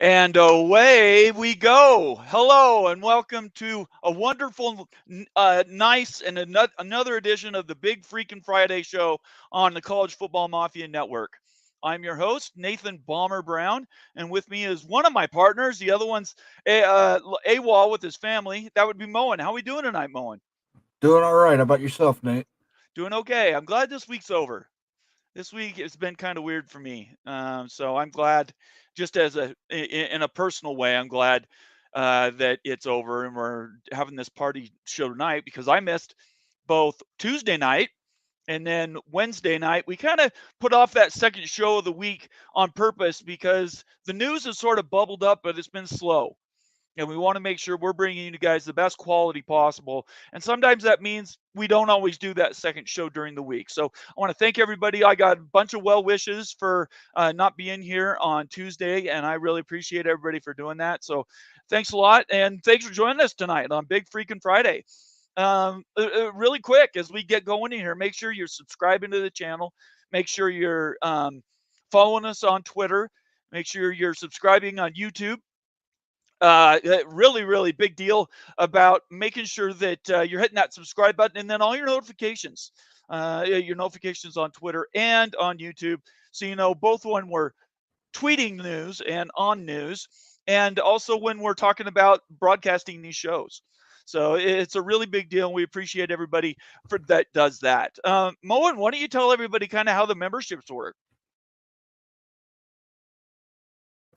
And away we go. Hello and welcome to a wonderful, nice, and another edition of the Big Freakin Friday Show on the College Football Mafia Network. I'm your host, Nathan Bomber Brown, and with me is one of my partners. The other one's AWOL with his family. That would be Moen. How are we doing tonight, Moen? Doing all right. How about yourself, Nate? Doing okay. I'm glad this week's over. This week has been kind of weird for me. So I'm glad, just as in a personal way, I'm glad that it's over and we're having this party show tonight because I missed both Tuesday night and then Wednesday night. We kind of put off that second show of the week on purpose because the news has sort of bubbled up, but it's been slow. And we want to make sure we're bringing you guys the best quality possible. And sometimes that means we don't always do that second show during the week. So I want to thank everybody. I got a bunch of well wishes for not being here on Tuesday, and I really appreciate everybody for doing that. So thanks a lot, and thanks for joining us tonight on Big Freakin Friday. Really quick, as we get going in here, make sure you're subscribing to the channel. Make sure you're following us on Twitter. Make sure you're subscribing on YouTube. Really big deal about making sure that you're hitting that subscribe button and then all your notifications on Twitter and on YouTube, so you know both when we're tweeting news and on news, and also when we're talking about broadcasting these shows. So it's a really big deal, and we appreciate everybody for that does that. Moen, why don't you tell everybody kind of how the memberships work?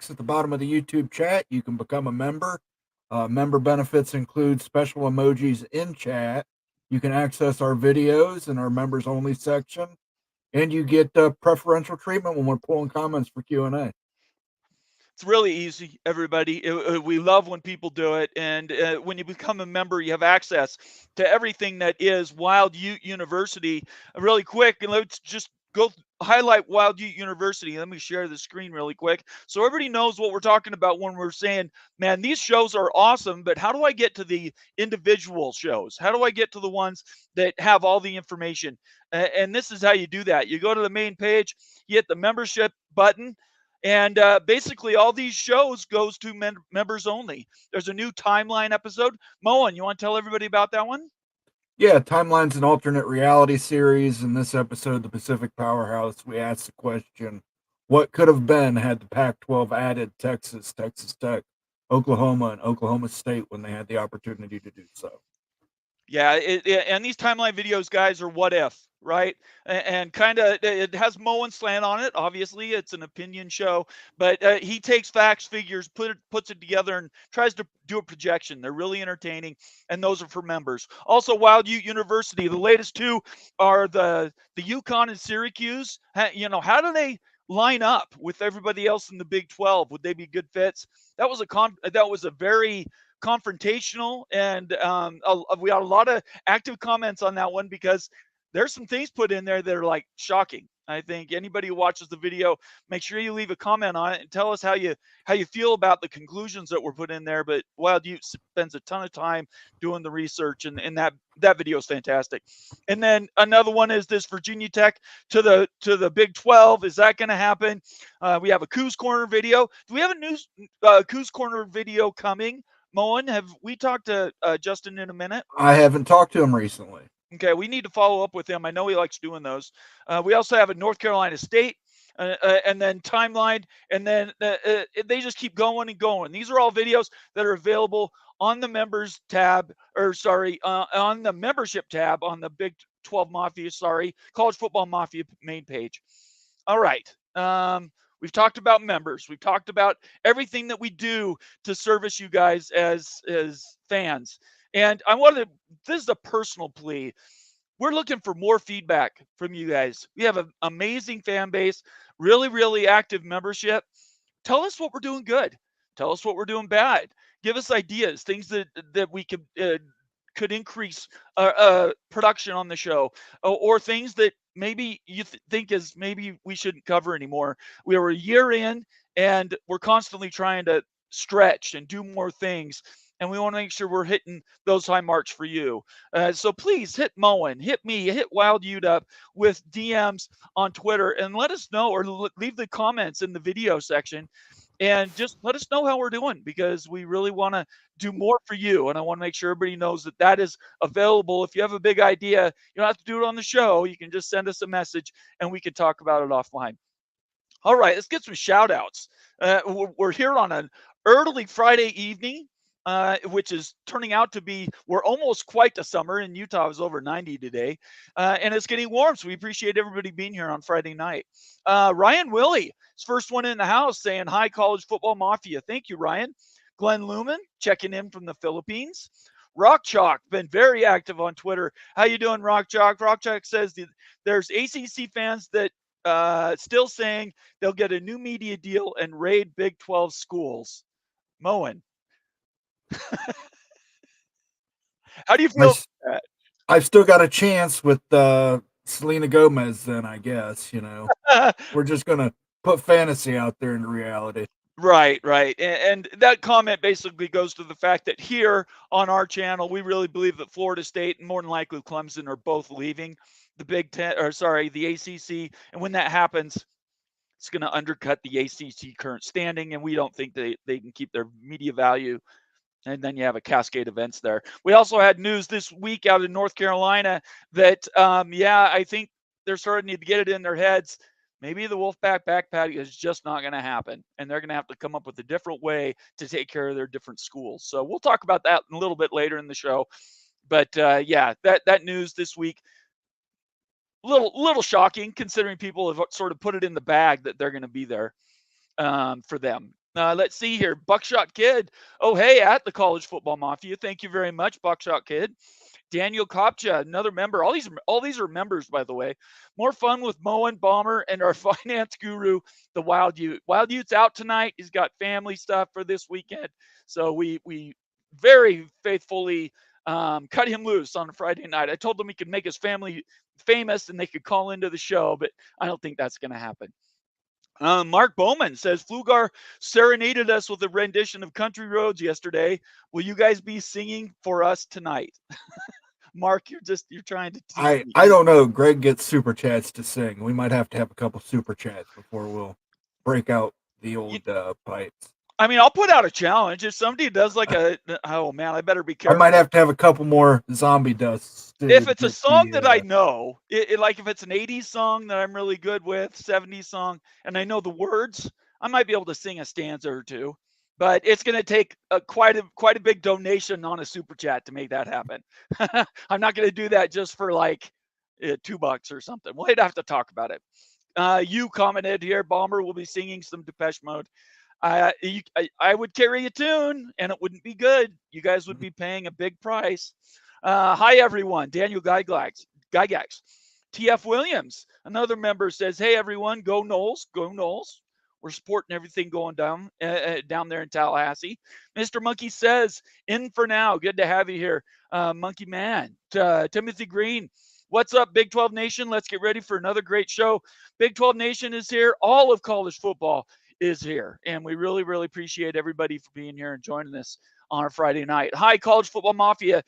At the bottom of the YouTube chat, you can become a member. Member benefits include special emojis in chat. You can access our videos in our members only section, and you get preferential treatment when we're pulling comments for Q&A. It's really easy, everybody. We love when people do it. And when you become a member, you have access to everything that is Wild Ute University. Really quick, and let's just go highlight Wild Ute University. Let me share the screen really quick so everybody knows what we're talking about when we're saying, man, these shows are awesome, but how do I get to the individual shows? How do I get to the ones that have all the information? And this is how you do that. You go to the main page, you hit the membership button, and basically all these shows goes to members only. There's a new Timeline episode. Moen, you want to tell everybody about that one? Yeah, Timeline's an alternate reality series. In this episode, the Pacific Powerhouse, we asked the question, what could have been had the Pac-12 added Texas, Texas Tech, Oklahoma, and Oklahoma State when they had the opportunity to do so? Yeah, and these Timeline videos, guys, are what if, right? And kind of it has Moen slant on it. Obviously, it's an opinion show, but he takes facts, figures, puts it together, and tries to do a projection. They're really entertaining, and those are for members. Also, Wild Ute University. The latest two are the UConn and Syracuse. How do they line up with everybody else in the Big 12? Would they be good fits? That was a very confrontational, and we got a lot of active comments on that one because there's some things put in there that are like shocking. I think anybody who watches the video, make sure you leave a comment on it and tell us how you feel about the conclusions that were put in there. But Wild Ute spends a ton of time doing the research, and that video is fantastic. And then another one is this Virginia Tech to the Big 12. Is that going to happen? We have a Coos Corner video. Do we have a new Coos Corner video coming? Moen, have we talked to Justin in a minute? I haven't talked to him recently. Okay, we need to follow up with him. I know he likes doing those. We also have a North Carolina State, and then Timeline, and then they just keep going and going. These are all videos that are available on the members tab, on the membership tab on the Big 12 Mafia, College Football Mafia main page. All right. We've talked about members. We've talked about everything that we do to service you guys as fans. And this is a personal plea. We're looking for more feedback from you guys. We have an amazing fan base, really active membership. Tell us what we're doing good. Tell us what we're doing bad. Give us ideas, things that we could increase production on the show, or things that maybe you think is maybe we shouldn't cover anymore. We are a year in, and we're constantly trying to stretch and do more things. And we want to make sure we're hitting those high marks for you. So please hit Moen, hit me, hit Wild Ute up with DMs on Twitter, and let us know, or leave the comments in the video section. And just let us know how we're doing, because we really want to do more for you. And I want to make sure everybody knows that that is available. If you have a big idea, you don't have to do it on the show. You can just send us a message and we can talk about it offline. All right, let's get some shout outs. We're here on an early Friday evening, which is turning out to be, we're almost quite the summer. In Utah, it was over 90 today, and it's getting warm. So we appreciate everybody being here on Friday night. Ryan Willie, his first one in the house, saying, hi, College Football Mafia. Thank you, Ryan. Glenn Lumen, checking in from the Philippines. Rock Chalk, been very active on Twitter. How you doing, Rock Chalk? Rock Chalk says there's ACC fans that still saying they'll get a new media deal and raid Big 12 schools. Moen. How do you feel about that? I've still got a chance with Selena Gomez then, I guess, We're just going to put fantasy out there into reality. Right. And that comment basically goes to the fact that here on our channel, we really believe that Florida State and more than likely Clemson are both leaving the the ACC. And when that happens, it's going to undercut the ACC current standing, and we don't think they can keep their media value. And then you have a cascade of events there. We also had news this week out in North Carolina that, I think they're starting to get it in their heads. Maybe the Wolfpack backpack is just not going to happen, and they're going to have to come up with a different way to take care of their different schools. So we'll talk about that a little bit later in the show. But that news this week, little shocking, considering people have sort of put it in the bag that they're going to be there for them. Let's see here. Buckshot Kid. Oh, hey, at the College Football Mafia. Thank you very much, Buckshot Kid. Daniel Kopcha, another member. All these are members, by the way. More fun with Moen, Bomber, and our finance guru, the Wild Ute. Wild Ute's out tonight. He's got family stuff for this weekend. So we very faithfully cut him loose on a Friday night. I told him he could make his family famous and they could call into the show, but I don't think that's going to happen. Mark Bowman says Flugar serenaded us with a rendition of Country Roads yesterday. Will you guys be singing for us tonight? Mark, you're trying to tease me. I don't know. Greg gets super chats to sing. We might have to have a couple super chats before we'll break out the old pipes. I mean, I'll put out a challenge. If somebody does like oh man, I better be careful. I might have to have a couple more zombie dusts. If it's a song that I know, like if it's an 80s song that I'm really good with, 70s song, and I know the words, I might be able to sing a stanza or two. But it's going to take quite a big donation on a super chat to make that happen. I'm not going to do that just for like $2 or something. We'll have to talk about it. You commented here, Bomber will be singing some Depeche Mode. I would carry a tune and it wouldn't be good. You guys would be paying a big price. Hi, everyone. Daniel Gygax. TF Williams, another member, says, hey, everyone, go Noles. Go Noles. We're supporting everything going down there in Tallahassee. Mr. Monkey says, in for now. Good to have you here, Monkey Man. Timothy Green, what's up, Big 12 Nation? Let's get ready for another great show. Big 12 Nation is here. All of college football is here. And we really, really appreciate everybody for being here and joining us on a Friday night. Hi, College Football Mafia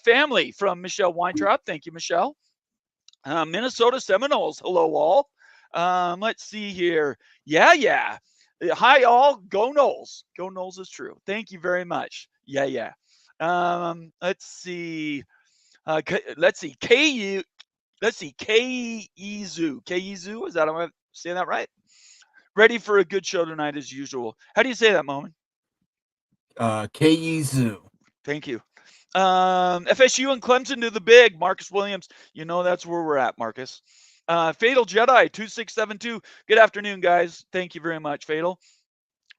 family from Michelle Weintraub. Thank you, Michelle. Minnesota Seminoles. Hello, all. Let's see here. Yeah. Hi, all. Go Noles. Go Noles is true. Thank you very much. Yeah. Let's see. KEZU. KEZU. Is that, am I saying that right? Ready for a good show tonight as usual. How do you say that, Moen? KEZU. Thank you. FSU and Clemson to the big. Marcus Williams. You know that's where we're at, Marcus. Fatal Jedi 2672. Good afternoon, guys. Thank you very much, Fatal.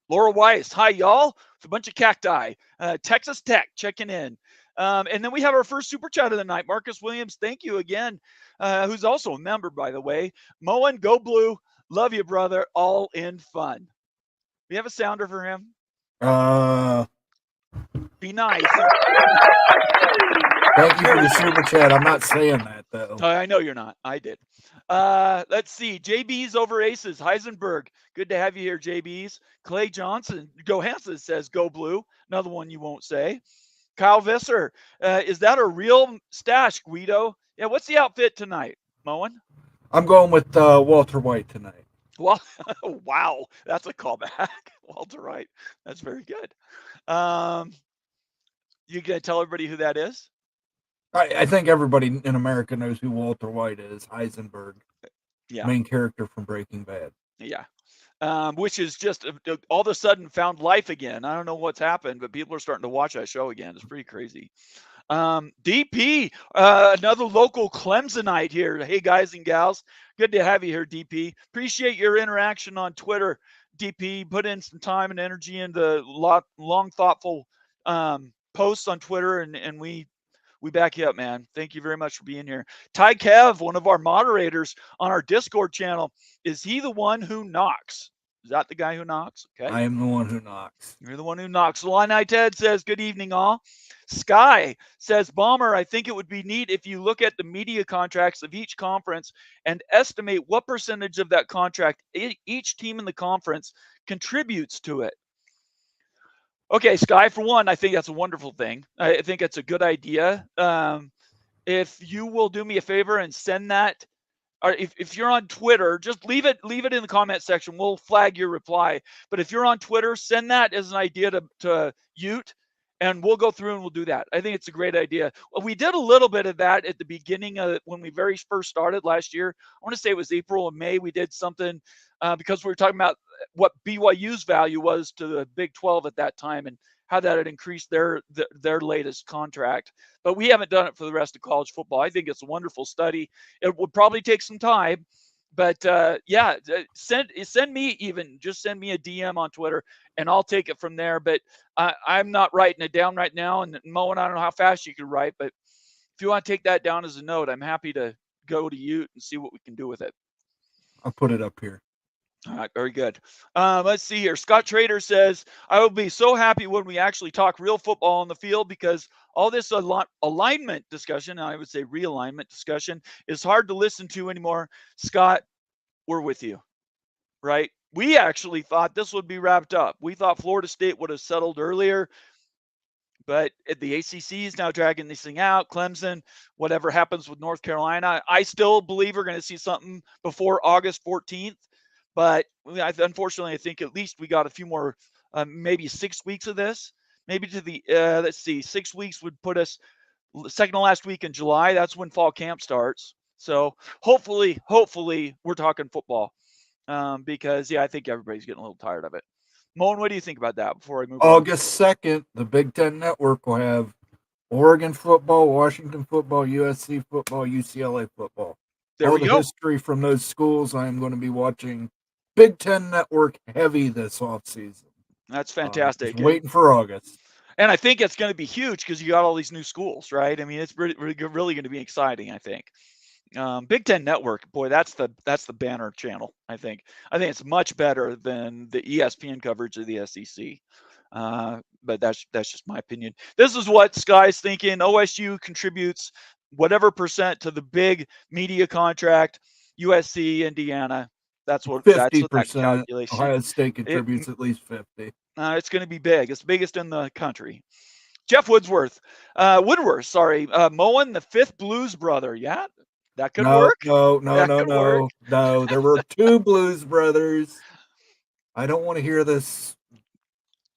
Laura Weiss. Hi, y'all. It's a bunch of cacti. Texas Tech checking in. And then we have our first super chat of the night. Marcus Williams, thank you again. Who's also a member, by the way. Moen, go blue. Love you, brother. All in fun. We have a sounder for him. Be nice. Thank you for the super chat. I'm not saying that, though. I know you're not. I did. Let's see. JB's over Aces. Heisenberg. Good to have you here, JB's. Clay Johnson. Johansson says, go blue. Another one you won't say. Kyle Visser. Is that a real stash, Guido? Yeah, what's the outfit tonight, Moen? I'm going with Walter White tonight. Well, wow, that's a callback. Walter Wright. That's very good. Um, you gonna tell everybody who that is? I think everybody in America knows who Walter White is. Heisenberg, Yeah, main character from Breaking Bad. yeah. Which is just all of a sudden found life again. I don't know what's happened, but people are starting to watch that show again. It's pretty crazy. DP, another local Clemsonite here. Hey, guys and gals. Good to have you here, DP. Appreciate your interaction on Twitter, DP. Put in some time and energy into long, thoughtful posts on Twitter, and we back you up, man. Thank you very much for being here. Ty Kev, one of our moderators on our Discord channel, is he the one who knocks? Is that the guy who knocks? Okay. I am the one who knocks. You're the one who knocks. Illini Ted says, good evening, all. Sky says, Bomber, I think it would be neat if you look at the media contracts of each conference and estimate what percentage of that contract each team in the conference contributes to it. Okay, Sky, for one, I think that's a wonderful thing. I think it's a good idea. If you will do me a favor and send that, or if you're on Twitter, just leave it in the comment section. We'll flag your reply. But if you're on Twitter, send that as an idea to Ute, and we'll go through and we'll do that. I think it's a great idea. Well, we did a little bit of that at the beginning of when we very first started last year. I want to say it was April or May. We did something because we were talking about what BYU's value was to the Big 12 at that time and how that had increased their latest contract. But we haven't done it for the rest of college football. I think it's a wonderful study. It would probably take some time, but send me send me a DM on Twitter and I'll take it from there. But I'm not writing it down right now. And Mo, and I don't know how fast you can write, but if you want to take that down as a note, I'm happy to go to Ute and see what we can do with it. I'll put it up here. All right, very good. Let's see here. Scott Trader says, I will be so happy when we actually talk real football on the field because all this alignment discussion, and I would say realignment discussion, is hard to listen to anymore. Scott, we're with you, right? We actually thought this would be wrapped up. We thought Florida State would have settled earlier, but the ACC is now dragging this thing out. Clemson, whatever happens with North Carolina, I still believe we're going to see something before August 14th. But unfortunately, I think at least we got a few more, maybe 6 weeks of this. Maybe to the, 6 weeks would put us second to last week in July. That's when fall camp starts. So hopefully we're talking football because, I think everybody's getting a little tired of it. Moen, what do you think about that before I move on? August 2nd, the Big Ten Network will have Oregon football, Washington football, USC football, UCLA football. There we go. History from those schools. I am going to be watching Big Ten Network heavy this offseason. That's fantastic. Waiting for August. And I think it's going to be huge because you got all these new schools, right? I mean, it's really going to be exciting, I think. Big Ten Network, boy, that's the banner channel, I think. I think it's much better than the ESPN coverage of the SEC. But that's just my opinion. This is what Sky's thinking. OSU contributes whatever percent to the big media contract. USC, Indiana. That's what 50%. That calculation. Ohio State contributes at least 50. It's going to be big. It's the biggest in the country. Jeff Woodworth, Moen, the fifth Blues brother. Yeah, that could work. No. There were two Blues brothers. I don't want to hear this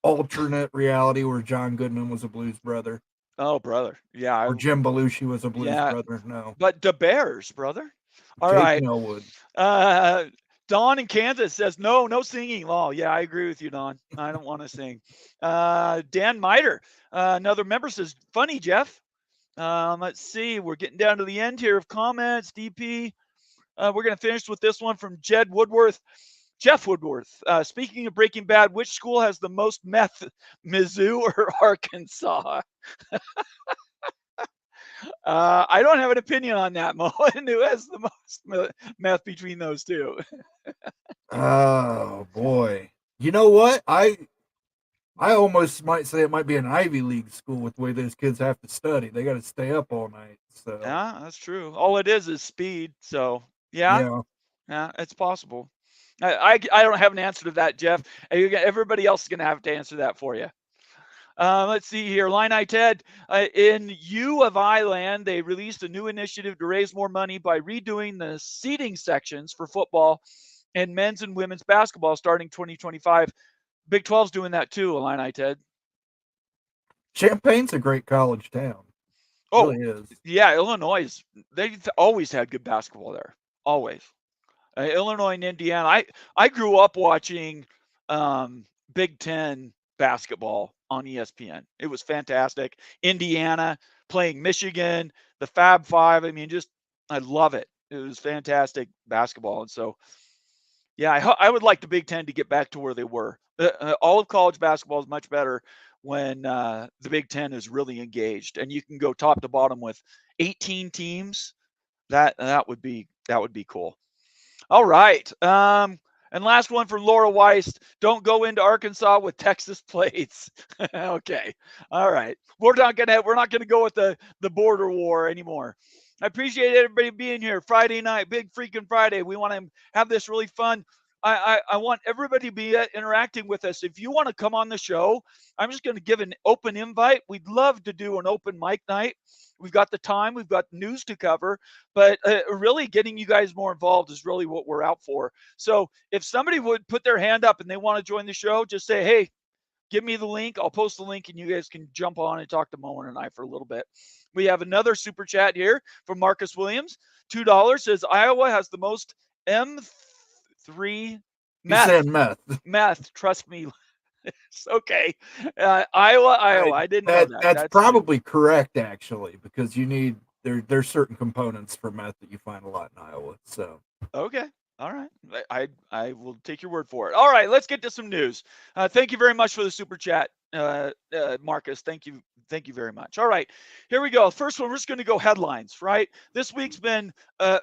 alternate reality where John Goodman was a Blues brother. Oh, brother. Yeah. Or Jim Belushi was a Blues brother. No. But the Bears, brother. All Jake right. Millwood. Don in Kansas says, no singing law. Yeah, I agree with you, Don. I don't want to sing. Dan Miter, another member, says, funny, Jeff. Let's see. We're getting down to the end here of comments. DP. We're going to finish with this one from Jeff Woodworth. Speaking of Breaking Bad, which school has the most meth, Mizzou or Arkansas? I don't have an opinion on that, Mo. Who has the most meth between those two? Oh boy! You know what? I almost might say it might be an Ivy League school with the way those kids have to study. They got to stay up all night. So yeah, that's true. All it is speed. So yeah, it's possible. I don't have an answer to that, Jeff. Everybody else is going to have to answer that for you. Let's see here. Illini Ted, in U of I land, they released a new initiative to raise more money by redoing the seating sections for football and men's and women's basketball starting 2025. Big 12's doing that too, Illini, Ted. Champaign's a great college town. It Oh, really is. yeah, Illinois they've always had good basketball there. Always. Illinois and Indiana. I grew up watching Big Ten basketball on ESPN. It was fantastic. Indiana playing Michigan, the Fab Five. I mean, I love it. It was fantastic basketball. And so, yeah, I would like the Big Ten to get back to where they were. All of college basketball is much better when the Big Ten is really engaged, and you can go top to bottom with 18 teams. That would be cool. All right. And last one from Laura Weiss. Don't go into Arkansas with Texas plates. Okay. All right. We're not gonna go with the border war anymore. I appreciate everybody being here. Friday night, Big Freakin Friday. We want to have this really fun. I want everybody to be interacting with us. If you want to come on the show, I'm just going to give an open invite. We'd love to do an open mic night. We've got the time, we've got news to cover, but really getting you guys more involved is really what we're out for. So if somebody would put their hand up and they want to join the show, just say, hey, give me the link. I'll post the link and you guys can jump on and talk to Moen and I for a little bit. We have another super chat here from Marcus Williams. $2 says Iowa has the most M3 meth. Trust me. It's okay. Iowa. I didn't know that. That's probably correct, actually, because there's certain components for meth that you find a lot in Iowa. So okay. All right. I will take your word for it. All right, let's get to some news. Thank you very much for the super chat, Marcus. Thank you very much. All right, here we go. First one, we're just going to go headlines, right? This week's been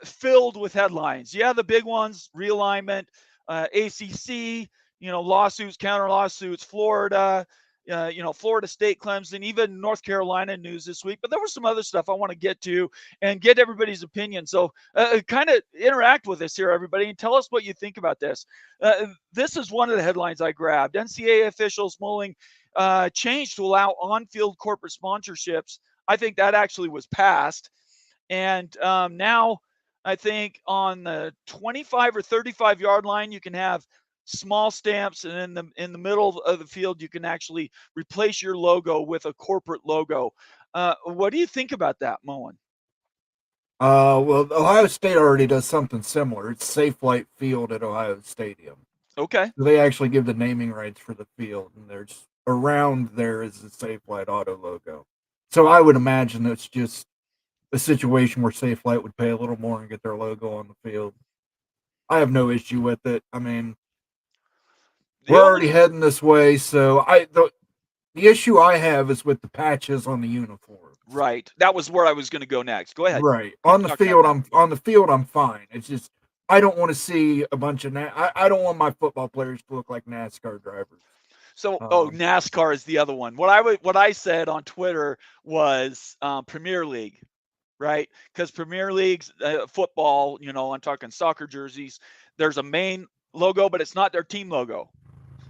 filled with headlines. Yeah, the big ones, realignment, ACC, lawsuits, counter lawsuits, Florida, Florida State, Clemson, even North Carolina news this week. But there was some other stuff I want to get to and get everybody's opinion. So kind of interact with us here, everybody, and tell us what you think about this. This is one of the headlines I grabbed. NCAA officials mulling change to allow on-field corporate sponsorships. I think that actually was passed. And now I think on the 25 or 35 yard line, you can have small stamps, and in the middle of the field, you can actually replace your logo with a corporate logo. What do you think about that, Moen? Well, Ohio State already does something similar. It's Safe Flight Field at Ohio Stadium. Okay. So they actually give the naming rights for the field, and there's around there is the Safe Flight Auto logo. So I would imagine it's just a situation where Safe Flight would pay a little more and get their logo on the field. I have no issue with it. I mean, we're already heading this way, so the issue I have is with the patches on the uniform. Right. That was where I was going to go next. Go ahead. Right. On the field, I'm fine. It's just I don't want to see a bunch of I don't want my football players to look like NASCAR drivers. So, NASCAR is the other one. What I said on Twitter was Premier League, right? Because Premier League's football, I'm talking soccer jerseys. There's a main logo, but it's not their team logo.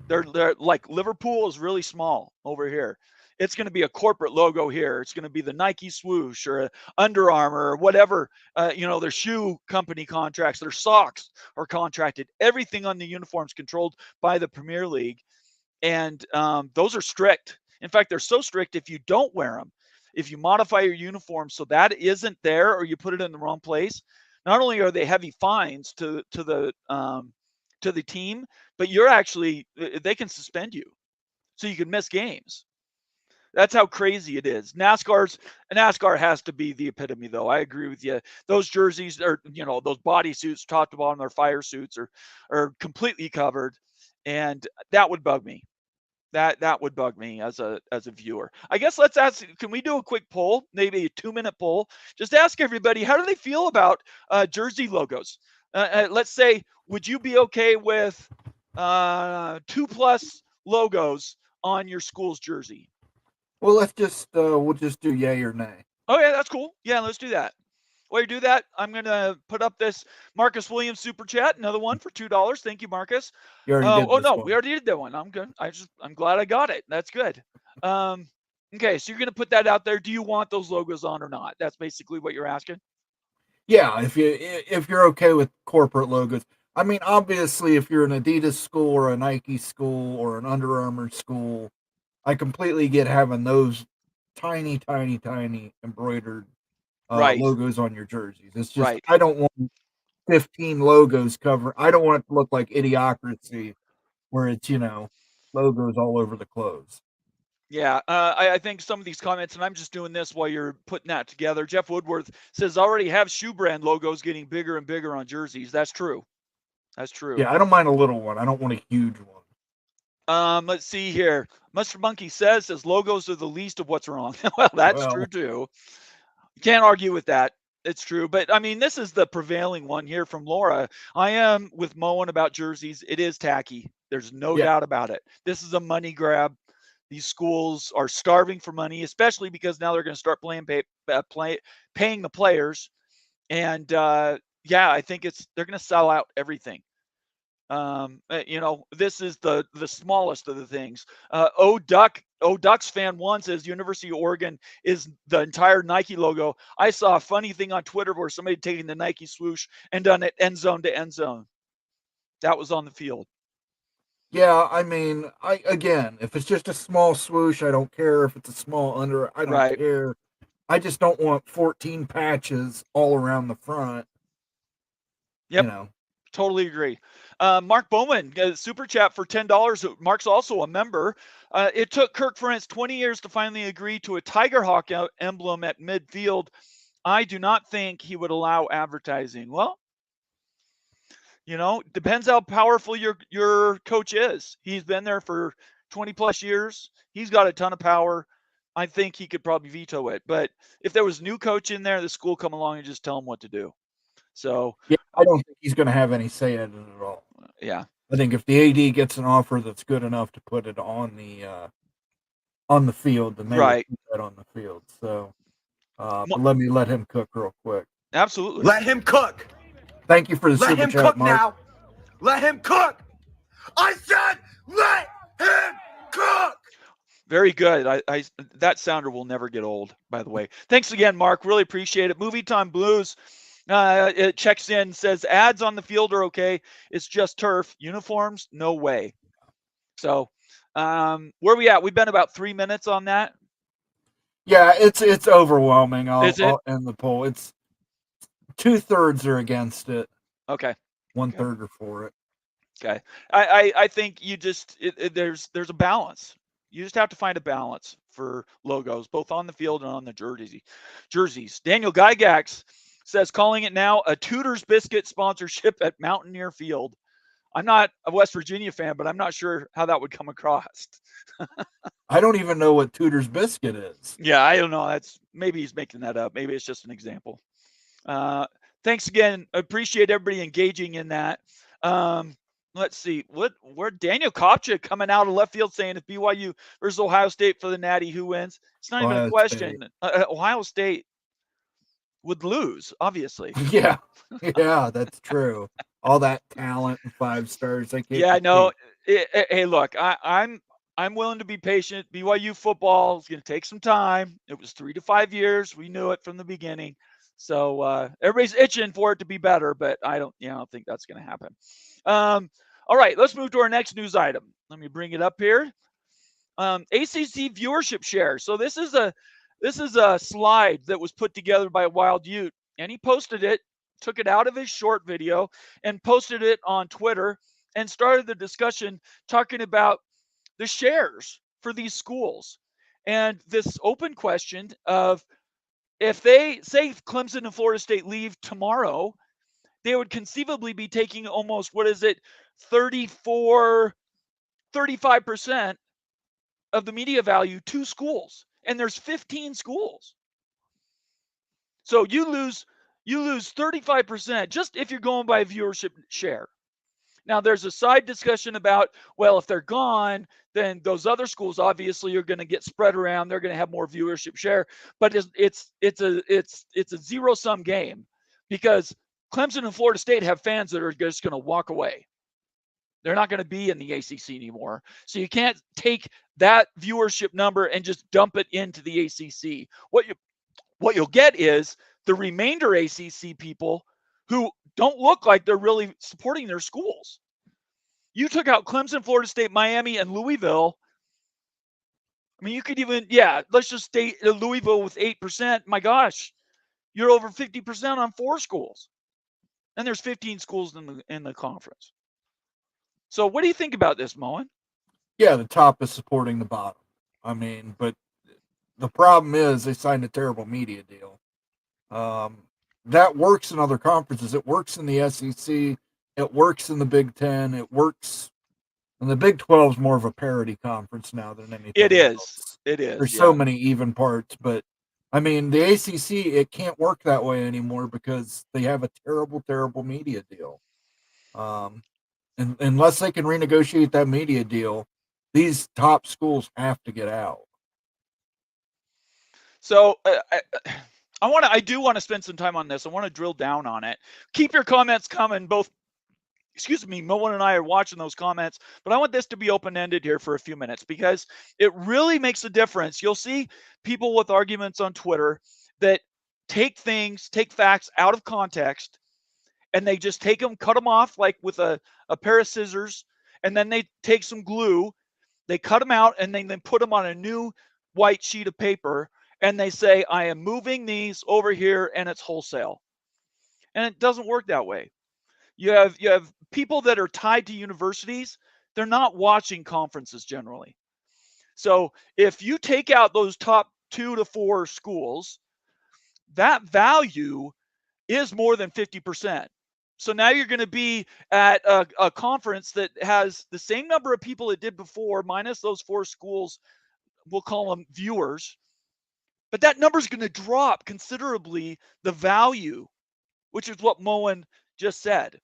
They're like Liverpool is really small over here. It's going to be a corporate logo here. It's going to be the Nike swoosh or Under Armour or whatever. Their shoe company contracts, their socks are contracted. Everything on the uniforms controlled by the Premier League. And those are strict. In fact, they're so strict if you don't wear them, if you modify your uniform so that isn't there or you put it in the wrong place, not only are they heavy fines to the team, but they can suspend you. So you can miss games. That's how crazy it is. NASCAR has to be the epitome, though. I agree with you. Those jerseys are, those bodysuits, top to bottom, their fire suits are completely covered. And that would bug me. That would bug me as a viewer. I guess let's ask, can we do a quick poll, maybe a 2-minute poll? Just ask everybody, how do they feel about jersey logos? Let's say, would you be okay with 2+ logos on your school's jersey? Well, we'll just do yay or nay. Okay, that's cool. Yeah, let's do that. While you do that, I'm going to put up this Marcus Williams super chat, another one for $2. Thank you, Marcus. You already did this one. We already did that one. I'm good. I'm glad I got it. That's good. Okay, so you're going to put that out there. Do you want those logos on or not? That's basically what you're asking. Yeah, if you're okay with corporate logos, I mean, obviously, if you're an Adidas school or a Nike school or an Under Armour school, I completely get having those tiny, tiny, tiny embroidered Right. logos on your jerseys. It's just, Right. I don't want 15 logos cover. I don't want it to look like Idiocracy where it's, logos all over the clothes. Yeah, I think some of these comments, and I'm just doing this while you're putting that together. Jeff Woodworth says already have shoe brand logos getting bigger and bigger on jerseys. That's true. That's true. Yeah, I don't mind a little one. I don't want a huge one. Let's see here. Mustard Monkey says logos are the least of what's wrong. Well, that's Well, true too. Can't argue with that. It's true. But I mean, this is the prevailing one here from Laura. I am with Moen about jerseys. It is tacky. There's no doubt about it. This is a money grab. These schools are starving for money, especially because now they're going to start paying the players. And yeah, I think they're going to sell out everything. This is the smallest of the things. Ducks fan 1 says University of Oregon is the entire Nike logo. I saw a funny thing on Twitter where somebody taking the Nike swoosh and done it end zone to end zone. That was on the field. Yeah, I mean, if it's just a small swoosh, I don't care. If it's a small under, I don't care. I just don't want 14 patches all around the front. Yep. Totally agree. Mark Bowman, super chat for $10. Mark's also a member. It took Kirk Ferentz 20 years to finally agree to a Tiger Hawk emblem at midfield. I do not think he would allow advertising. Well, depends how powerful your coach is. He's been there for 20 plus years. He's got a ton of power. I think he could probably veto it. But if there was a new coach in there, the school come along and just tell him what to do. So yeah, I don't think he's going to have any say in it at all. Yeah, I think if the AD gets an offer that's good enough to put it on the field, then they will put that on the field. So, but let him cook real quick. Absolutely, let him cook. Thank you for the super chat, Mark. Let him cook now. Let him cook. I said, let him cook. Very good. That sounder will never get old, by the way. Thanks again, Mark. Really appreciate it. Movie Time Blues. It checks in, says ads on the field are okay. It's just turf. Uniforms, no way. So where are we at? We've been about 3 minutes on that. Yeah, it's overwhelming. I'll end the poll. It's 2/3 are against it. Okay. 1/3 are for it. Okay. I think you just there's a balance. You just have to find a balance for logos, both on the field and on the jerseys. Daniel Gygax says calling it now a Tudor's Biscuit sponsorship at Mountaineer Field. I'm not a West Virginia fan, but I'm not sure how that would come across. I don't even know what Tudor's Biscuit is. Yeah, I don't know. Maybe he's making that up. Maybe it's just an example. Thanks again. Appreciate everybody engaging in that. Let's see. Where Daniel Kopchak coming out of left field saying if BYU versus Ohio State for the Natty, who wins? It's not even a question. Ohio State would lose, obviously. Yeah, that's true. All that talent and 5 stars. Yeah, no. Hey, look, I'm willing to be patient. BYU football is going to take some time. It was 3 to 5 years. We knew it from the beginning. So everybody's itching for it to be better, but I don't think that's going to happen. All right, let's move to our next news item. Let me bring it up here. ACC viewership share. So this is a slide that was put together by Wild Ute, and he posted it, took it out of his short video, and posted it on Twitter, and started the discussion talking about the shares for these schools, and this open question of if they say Clemson and Florida State leave tomorrow, they would conceivably be taking almost 35% of the media value to schools, and there's 15 schools. So you lose 35% just if you're going by viewership share. Now there's a side discussion about, well, if they're gone, then those other schools obviously are going to get spread around. They're going to have more viewership share, but it's a zero-sum game because Clemson and Florida State have fans that are just going to walk away. They're not going to be in the ACC anymore. So you can't take that viewership number and just dump it into the ACC. What you'll get is the remainder ACC people who don't look like they're really supporting their schools. You took out Clemson, Florida State, Miami, and Louisville. I mean, you could even, let's just stay Louisville with 8%. My gosh, you're over 50% on 4 schools. And there's 15 schools in the conference. So what do you think about this, Moen? Yeah, the top is supporting the bottom. I mean, but the problem is they signed a terrible media deal. That works in other conferences. It works in the SEC. It works in the Big Ten. It works, and the Big 12 is more of a parity conference now than anything. It is. Else. It is. There's so many even parts, but I mean, the ACC, it can't work that way anymore because they have a terrible, terrible media deal. And unless they can renegotiate that media deal, these top schools have to get out. So I do want to spend some time on this. I want to drill down on it. Keep your comments coming. Moen and I are watching those comments, but I want this to be open-ended here for a few minutes because it really makes a difference. You'll see people with arguments on Twitter that take facts out of context, and they just cut them off like with a pair of scissors, and then they take some glue, they cut them out, and then put them on a new white sheet of paper, and they say, I am moving these over here, and it's wholesale. And it doesn't work that way. You have people that are tied to universities, they're not watching conferences generally. So if you take out those top 2 to 4 schools, that value is more than 50%. So now you're going to be at a conference that has the same number of people it did before, minus those 4 schools, we'll call them viewers. But that number is going to drop considerably, the value, which is what Moen just said.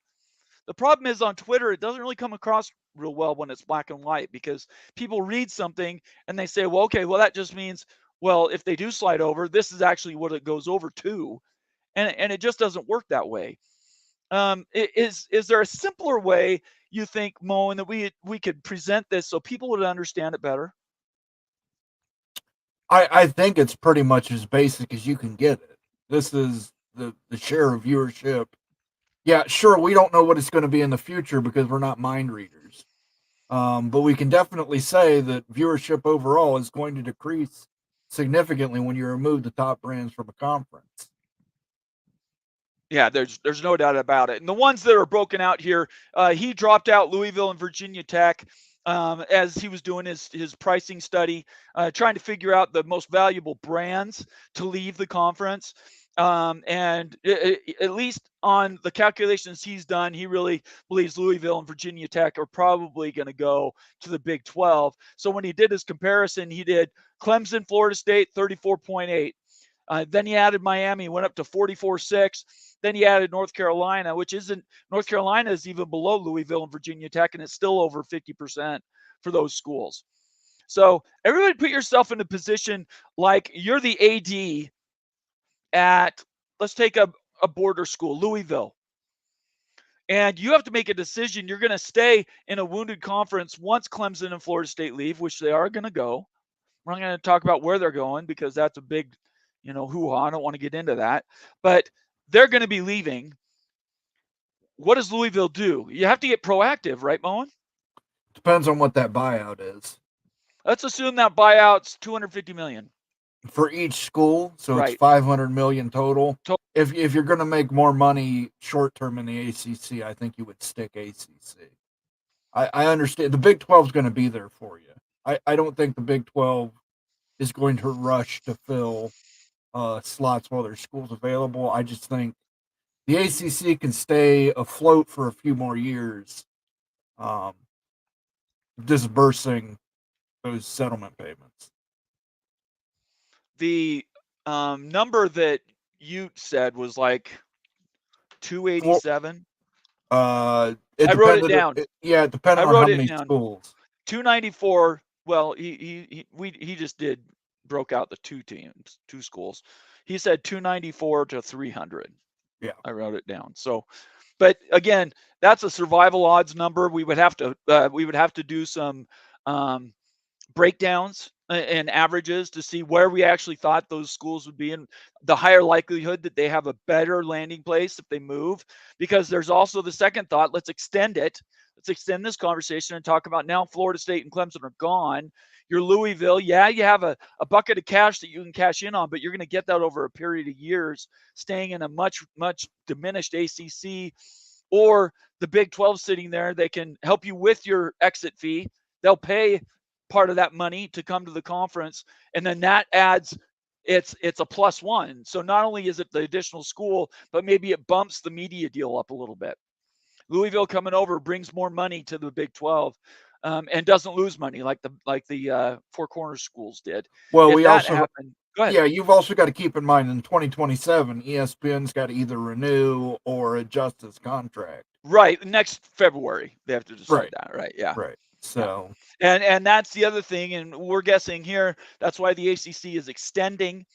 The problem is on Twitter, it doesn't really come across real well when it's black and white because people read something and they say, well, okay, well, that just means, well, if they do slide over, this is actually what it goes over to. And it just doesn't work that way. Is there a simpler way you think, Moen, that we could present this so people would understand it better? I think it's pretty much as basic as you can get it. This is the share of viewership. Yeah, sure, we don't know what it's going to be in the future because we're not mind readers. But we can definitely say that viewership overall is going to decrease significantly when you remove the top brands from a conference. Yeah, there's no doubt about it. And the ones that are broken out here, he dropped out Louisville and Virginia Tech as he was doing his pricing study, trying to figure out the most valuable brands to leave the conference. And at least on the calculations he's done, he really believes Louisville and Virginia Tech are probably going to go to the Big 12. So when he did his comparison, he did Clemson, Florida State, 34.8. Then he added Miami, went up to 44.6. Then he added North Carolina, North Carolina is even below Louisville and Virginia Tech, and it's still over 50% for those schools. So everybody put yourself in a position like you're the AD at, let's take a border school, Louisville. And you have to make a decision. You're going to stay in a wounded conference once Clemson and Florida State leave, which they are going to go. We're not going to talk about where they're going because that's a big, hoo-ha. I don't want to get into that. But they're going to be leaving. What does Louisville do? You have to get proactive, right, Moen? Depends on what that buyout is. Let's assume that buyout's $250 million. For each school, so Right. It's $500 million total. If you're going to make more money short term in the ACC, I think you would stick ACC. I understand the Big 12 is going to be there for you. I don't think the Big 12 is going to rush to fill slots while there's schools available. I just think the ACC can stay afloat for a few more years, disbursing those settlement payments. The number that you said was like 287. I wrote it down. It depended on how many schools. 294. Well, he just broke out the two schools. He said 294 to 300. Yeah, I wrote it down. So, but again, that's a survival odds number. We would have to do some breakdowns and averages to see where we actually thought those schools would be, and the higher likelihood that they have a better landing place if they move. Because there's also the second thought, let's extend it. Let's extend this conversation and talk about now Florida State and Clemson are gone. You're Louisville. Yeah, you have a bucket of cash that you can cash in on, but you're going to get that over a period of years, staying in a much, much diminished ACC, or the Big 12 sitting there. They can help you with your exit fee. They'll pay part of that money to come to the conference, and then that adds, it's a +1. So not only is it the additional school, but maybe it bumps the media deal up a little bit. Louisville coming over brings more money to the Big 12, and doesn't lose money like the Four Corners schools did. Well, If we that also happened, go ahead. yeah, you've also got to keep in mind in 2027, ESPN's got to either renew or adjust its contract. Right, next February they have to decide Right. that. Right, yeah. Right. So And that's the other thing, and we're guessing here. That's why the ACC is extending,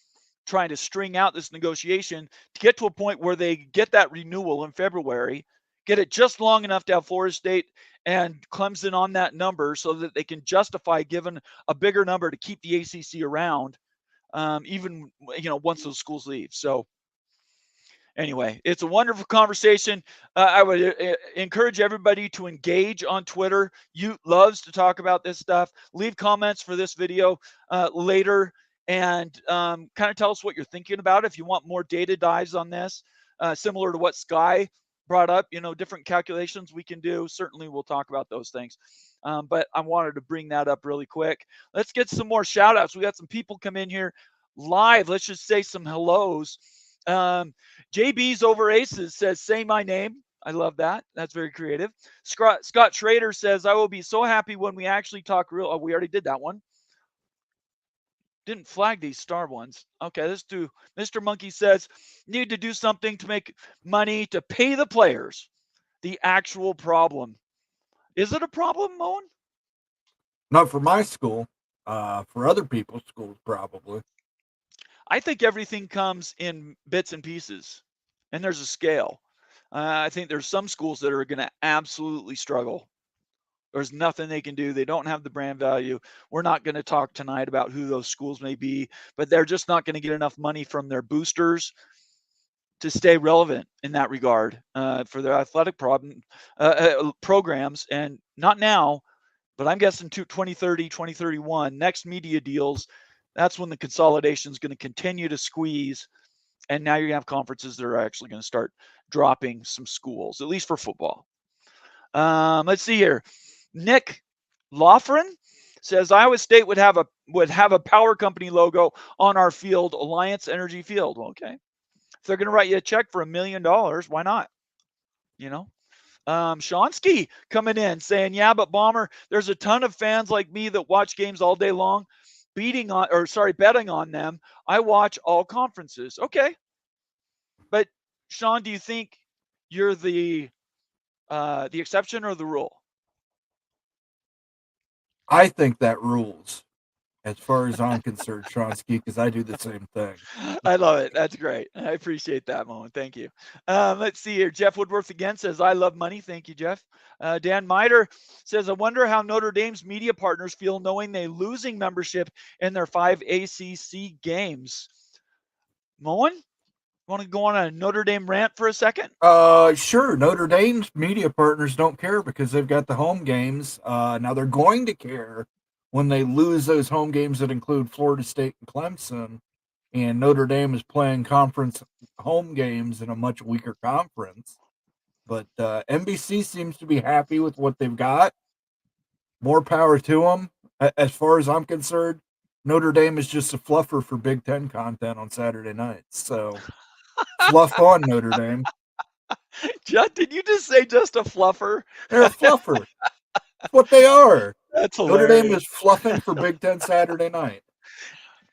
trying to string out this negotiation to get to a point where they get that renewal in February, get it just long enough to have Florida State and Clemson on that number so that they can justify giving a bigger number to keep the ACC around, even once those schools leave. So anyway, it's a wonderful conversation. I would encourage everybody to engage on Twitter. Ute loves to talk about this stuff. Leave comments for this video later, and kind of tell us what you're thinking about. If you want more data dives on this, similar to what Sky brought up, different calculations we can do. Certainly we'll talk about those things. But I wanted to bring that up really quick. Let's get some more shout outs. We got some people come in here live. Let's just say some hellos. JB's over Aces says, say my name. I love that. That's very creative. Scott Schrader says, I will be so happy when we actually talk real. Oh, we already did that one. Didn't flag these star ones. Okay, let's do. Mr. Monkey says, need to do something to make money to pay the players. The actual problem. Is it a problem, Moen? not for my school. For other people's schools, probably. I think everything comes in bits and pieces, and there's a scale. I think there's some schools that are going to absolutely struggle. There's nothing they can do. They don't have the brand value. We're not going to talk tonight about who those schools may be, but they're just not going to get enough money from their boosters to stay relevant in that regard for their athletic programs. And not now, but I'm guessing 2030, 2031, next media deals, that's when the consolidation is going to continue to squeeze. And now you're going to have conferences that are actually going to start dropping some schools, at least for football. Let's see here. Nick Loughran says Iowa State would have a power company logo on our field, Alliance Energy Field. Okay. If they're going to write you a check for $1 million, why not? Shonsky coming in saying, yeah, but Bomber, there's a ton of fans like me that watch games all day long, betting on them. I watch all conferences. Okay. But Sean, do you think you're the exception or the rule? I think that rules, as far as I'm concerned, Shonsky, because I do the same thing. I love it. That's great. I appreciate that, Moen. Thank you. Let's see here. Jeff Woodworth again says, I love money. Thank you, Jeff. Dan Miter says, I wonder how Notre Dame's media partners feel knowing they losing membership in their 5 ACC games. Moen, want to go on a Notre Dame rant for a second? Sure. Notre Dame's media partners don't care because they've got the home games. Now they're going to care when they lose those home games that include Florida State and Clemson, and Notre Dame is playing conference home games in a much weaker conference. But NBC seems to be happy with what they've got. More power to them. As far as I'm concerned, Notre Dame is just a fluffer for Big Ten content on Saturday nights. So fluff on, Notre Dame. Did you just say just a fluffer? They're a fluffer. That's what they are. That's hilarious. Notre Dame is fluffing for Big Ten Saturday night.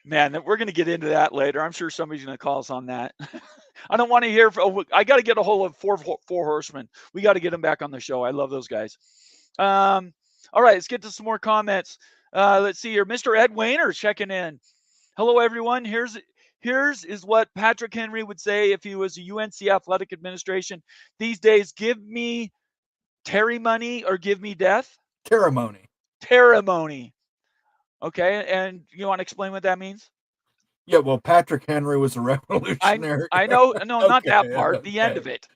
Man, we're going to get into that later. I'm sure somebody's going to call us on that. I don't want to hear. I got to get a hold of four horsemen. We got to get them back on the show. I love those guys. All right, let's get to some more comments. Let's see here. Mr. Ed Wayner checking in. Hello, everyone. Here's is what Patrick Henry would say if he was a UNC athletic administration these days. Give me Terry money or give me death. Ceremony. Okay, and you want to explain what that means? Yeah, well, Patrick Henry was a revolutionary. I know, no, not that Okay, part. The end okay. of it.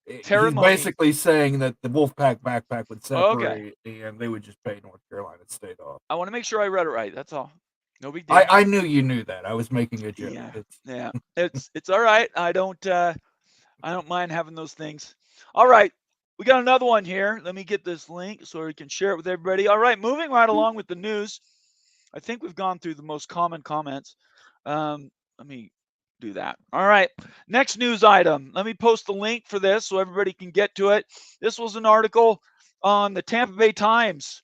He's Ceremony. basically saying that the Wolfpack backpack would Okay. separate and they would just pay North Carolina State off. I want to make sure I read it right. That's all. No big deal. I knew you knew that. I was making a joke. Yeah. Yeah. It's all right. I don't mind having those things. All right. We got another one here. Let me get this link so we can share it with everybody. All right, moving right along with the news. I think we've gone through the most common comments. Let me do that. All right. Next news item. Let me post the link for this so everybody can get to it. This was an article on the Tampa Bay Times.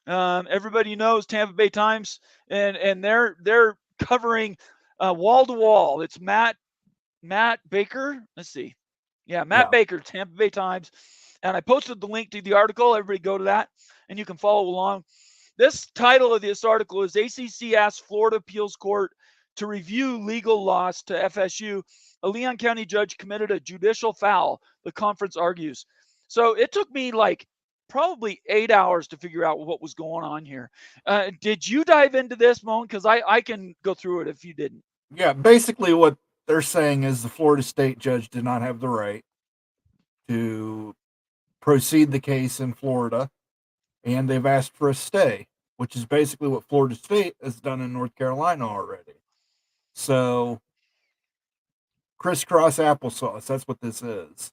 Everybody knows Tampa Bay Times, and they're covering wall to wall. It's Matt Baker. Let's see. Yeah, Matt Baker, Tampa Bay Times. And I posted the link to the article. Everybody go to that, and you can follow along. This title of this article is ACC asks Florida Appeals Court to review legal loss to FSU. A Leon County judge committed a judicial foul, the conference argues. So it took me like probably 8 hours to figure out what was going on here. Did you dive into this, Moan? Because I can go through it if you didn't. Yeah, basically what they're saying is the Florida State judge did not have the right to proceed the case in Florida, and they've asked for a stay, which is basically what Florida State has done in North Carolina already. So, crisscross applesauce, that's what this is.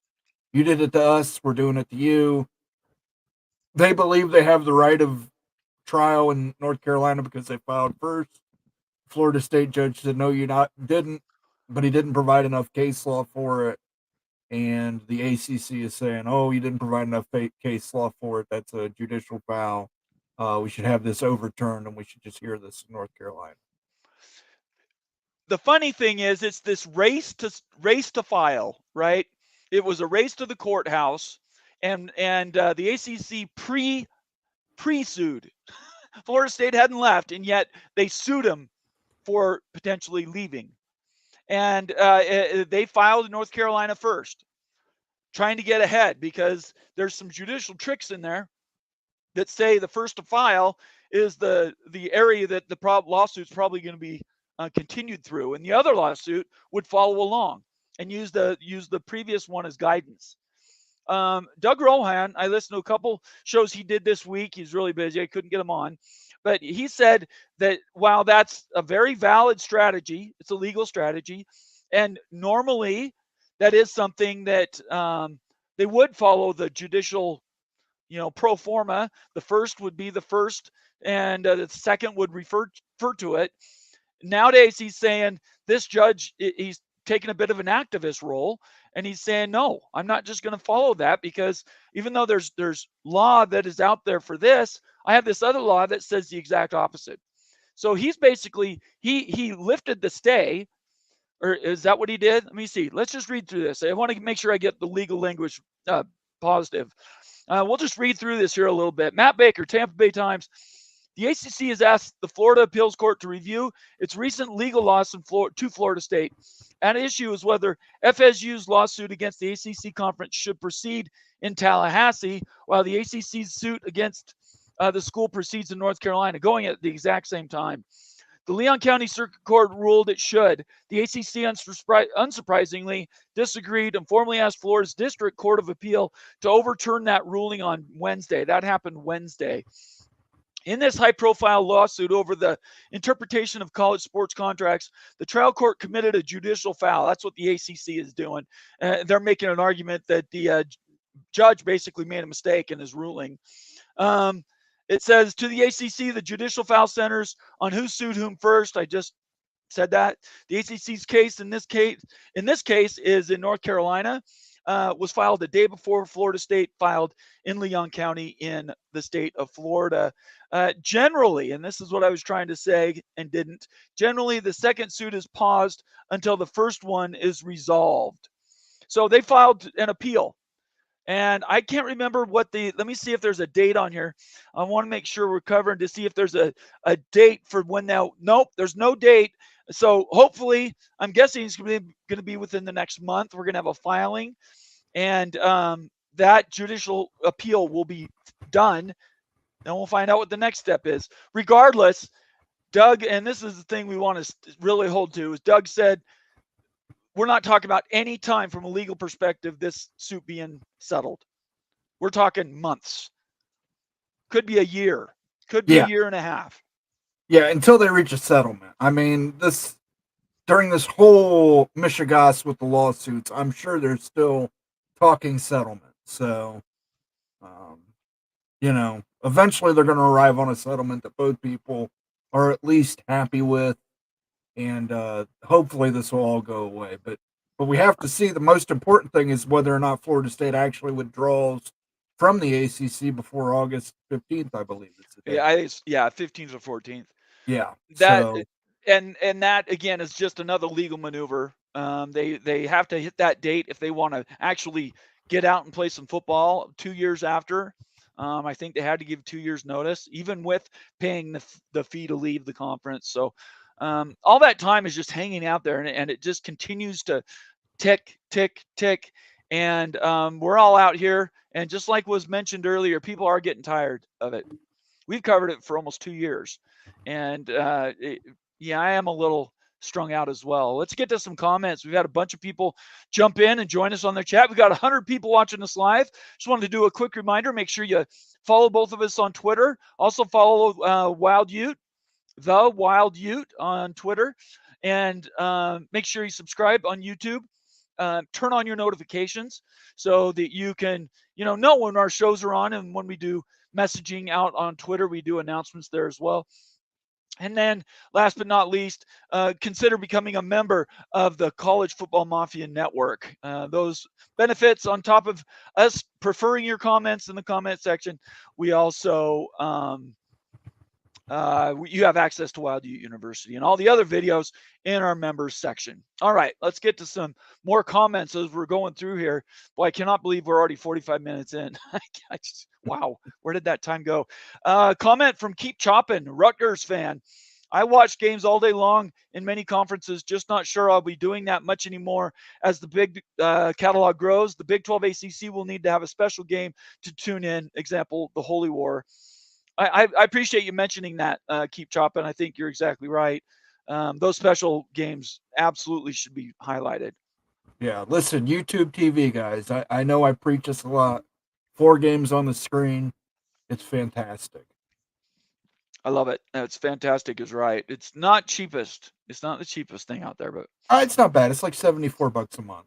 You did it to us, we're doing it to you. They believe they have the right of trial in North Carolina because they filed first. Florida State judge said, no, you didn't, but he didn't provide enough case law for it. And the ACC is saying, oh, you didn't provide enough case law for it. That's a judicial foul. We should have this overturned, and we should just hear this in North Carolina. The funny thing is, it's this race to file, right? It was a race to the courthouse, and the ACC pre-sued. Florida State hadn't left, and yet they sued him for potentially leaving. And they filed in North Carolina first, trying to get ahead because there's some judicial tricks in there that say the first to file is the area that the lawsuit's probably going to be continued through, and the other lawsuit would follow along and use the previous one as guidance. Doug Rohan, I listened to a couple shows he did this week. He's really busy. I couldn't get him on. But he said that while that's a very valid strategy, it's a legal strategy, and normally that is something that they would follow the judicial, pro forma. The first would be the first, and the second would refer to it. Nowadays, he's saying this judge, he's taking a bit of an activist role, and he's saying, no, I'm not just going to follow that, because even though there's law that is out there for this, I have this other law that says the exact opposite. So he's basically, he lifted the stay, or is that what he did? Let me see. Let's just read through this. I want to make sure I get the legal language positive. We'll just read through this here a little bit. Matt Baker, Tampa Bay Times. The ACC has asked the Florida Appeals Court to review its recent legal loss to Florida State. An issue is whether FSU's lawsuit against the ACC conference should proceed in Tallahassee, while the ACC's suit against the school proceeds in North Carolina, going at the exact same time. The Leon County Circuit Court ruled it should. The ACC, unsurprisingly, disagreed and formally asked Florida's District Court of Appeal to overturn that ruling on Wednesday. That happened Wednesday. In this high-profile lawsuit over the interpretation of college sports contracts, the trial court committed a judicial foul. That's what the ACC is doing. They're making an argument that the judge basically made a mistake in his ruling. It says, to the ACC, the judicial foul centers on who sued whom first. I just said that. The ACC's case in this case is in North Carolina. Was filed the day before Florida State filed in Leon County in the state of Florida. Generally, and this is what I was trying to say and didn't, generally the second suit is paused until the first one is resolved. So they filed an appeal. And I can't remember let me see if there's a date on here. I want to make sure we're covering to see if there's a date for when now. Nope, there's no date. So hopefully, I'm guessing it's going to be within the next month. We're going to have a filing, and that judicial appeal will be done Then we'll find out what the next step is. Regardless, Doug, and this is the thing we want to really hold to, is Doug said, we're not talking about any time from a legal perspective, this suit being settled. We're talking months. Could be a year. Could be a year and a half. Yeah, until they reach a settlement. I mean, during this whole mishigas with the lawsuits, I'm sure they're still talking settlement. So, eventually they're going to arrive on a settlement that both people are at least happy with, and hopefully this will all go away. But we have to see. The most important thing is whether or not Florida State actually withdraws from the ACC before August 15th, I believe. Yeah, 15th or 14th. Yeah. And that again is just another legal maneuver. They have to hit that date if they want to actually get out and play some football 2 years after. I think they had to give 2 years notice, even with paying the fee to leave the conference. So all that time is just hanging out there, and it just continues to tick, tick, tick. And we're all out here. And just like was mentioned earlier, people are getting tired of it. We've covered it for almost 2 years. And I am a little strung out as well. Let's get to some comments. We've had a bunch of people jump in and join us on their chat. We've got 100 people watching us live. Just wanted to do a quick reminder. Make sure you follow both of us on Twitter. Also follow Wild Ute, the Wild Ute on Twitter. And make sure you subscribe on YouTube. Turn on your notifications so that you can, know when our shows are on, and when we do messaging out on Twitter, we do announcements there as well. And then last but not least, consider becoming a member of the College Football Mafia Network. Those benefits, on top of us preferring your comments in the comment section, we also you have access to Wild Ute University and all the other videos in our members section. All right, let's get to some more comments as we're going through here. Boy, I cannot believe we're already 45 minutes in. Wow, where did that time go? Comment from Keep Choppin', Rutgers fan. I watch games all day long in many conferences, just not sure I'll be doing that much anymore as the big catalog grows. The Big 12 ACC will need to have a special game to tune in, example, the Holy War. I appreciate you mentioning that, Keep Chopping. I think you're exactly right. Those special games absolutely should be highlighted. Yeah, listen, YouTube TV, guys. I know I preach this a lot. 4 games on the screen. It's fantastic. I love it. It's fantastic is right. It's not cheapest. It's not the cheapest thing out there, but it's not bad. It's like $74 a month.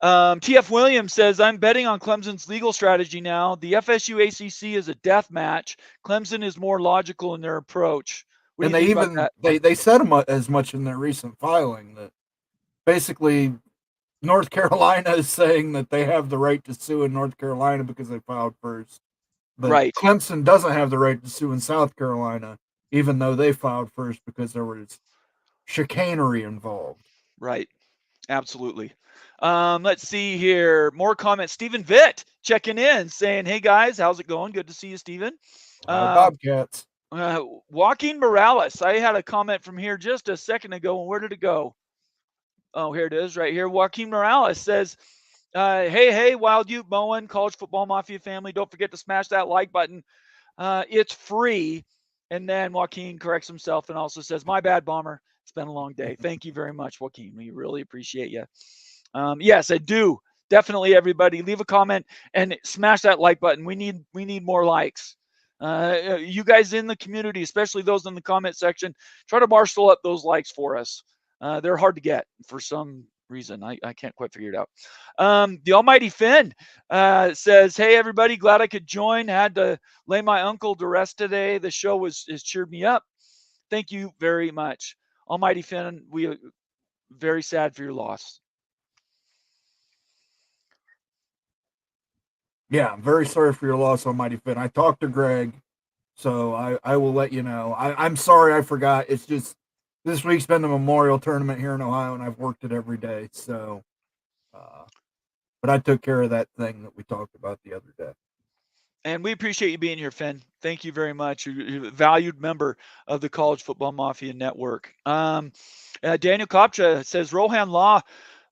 TF Williams says, I'm betting on Clemson's legal strategy now. The FSU ACC is a death match. Clemson is more logical in their approach. And they said as much in their recent filing that basically North Carolina is saying that they have the right to sue in North Carolina because they filed first. But right. Clemson doesn't have the right to sue in South Carolina, even though they filed first because there was chicanery involved. Right. Absolutely. Let's see here. More comments. Stephen Vitt checking in saying, hey guys, how's it going? Good to see you, Stephen. Bobcats. Joaquin Morales. I had a comment from here just a second ago. And where did it go? Oh, here it is right here. Joaquin Morales says, hey, Wild Ute, Bowen, College Football Mafia family. Don't forget to smash that like button. It's free. And then Joaquin corrects himself and also says, my bad, Bomber. It's been a long day. Thank you very much, Joaquin. We really appreciate you. Yes, I do. Definitely, everybody, leave a comment and smash that like button. We need more likes. You guys in the community, especially those in the comment section, try to marshal up those likes for us. They're hard to get for some reason. I can't quite figure it out. The Almighty Finn says, hey, everybody, glad I could join. Had to lay my uncle to rest today. The show has cheered me up. Thank you very much. Almighty Finn, we are very sad for your loss. Yeah, I'm very sorry for your loss, Almighty Finn. I talked to Greg, so I will let you know. I'm sorry I forgot. It's just this week's been the Memorial Tournament here in Ohio, and I've worked it every day. So, but I took care of that thing that we talked about the other day. And we appreciate you being here, Finn. Thank you very much. You're a valued member of the College Football Mafia Network. Daniel Kopcha says, Rohan Law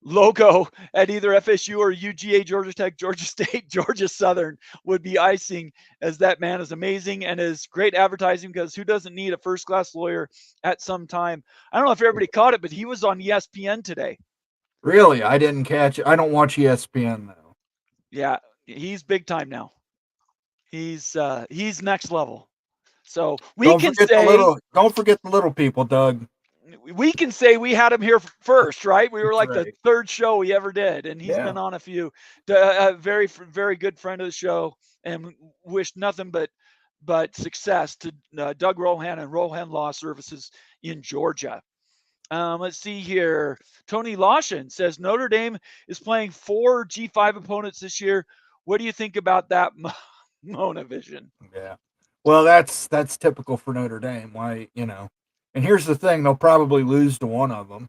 logo at either FSU or UGA, Georgia Tech, Georgia State, Georgia Southern would be icing, as that man is amazing and is great advertising, because who doesn't need a first-class lawyer at some time? I don't know if everybody caught it, but he was on ESPN today. Really? I didn't catch it. I don't watch ESPN though. Yeah, he's big time now. He's next level. So don't forget the little people, Doug. We can say we had him here first, right? We were like right. the third show we ever did, and he's been on a few. A very, very good friend of the show, and wish nothing but success to Doug Rohan and Rohan Law Services in Georgia. Let's see here. Tony Lawson says Notre Dame is playing 4 G5 opponents this year. What do you think about that, Mona Vision? Yeah. Well, that's typical for Notre Dame. Why, and here's the thing, they'll probably lose to one of them.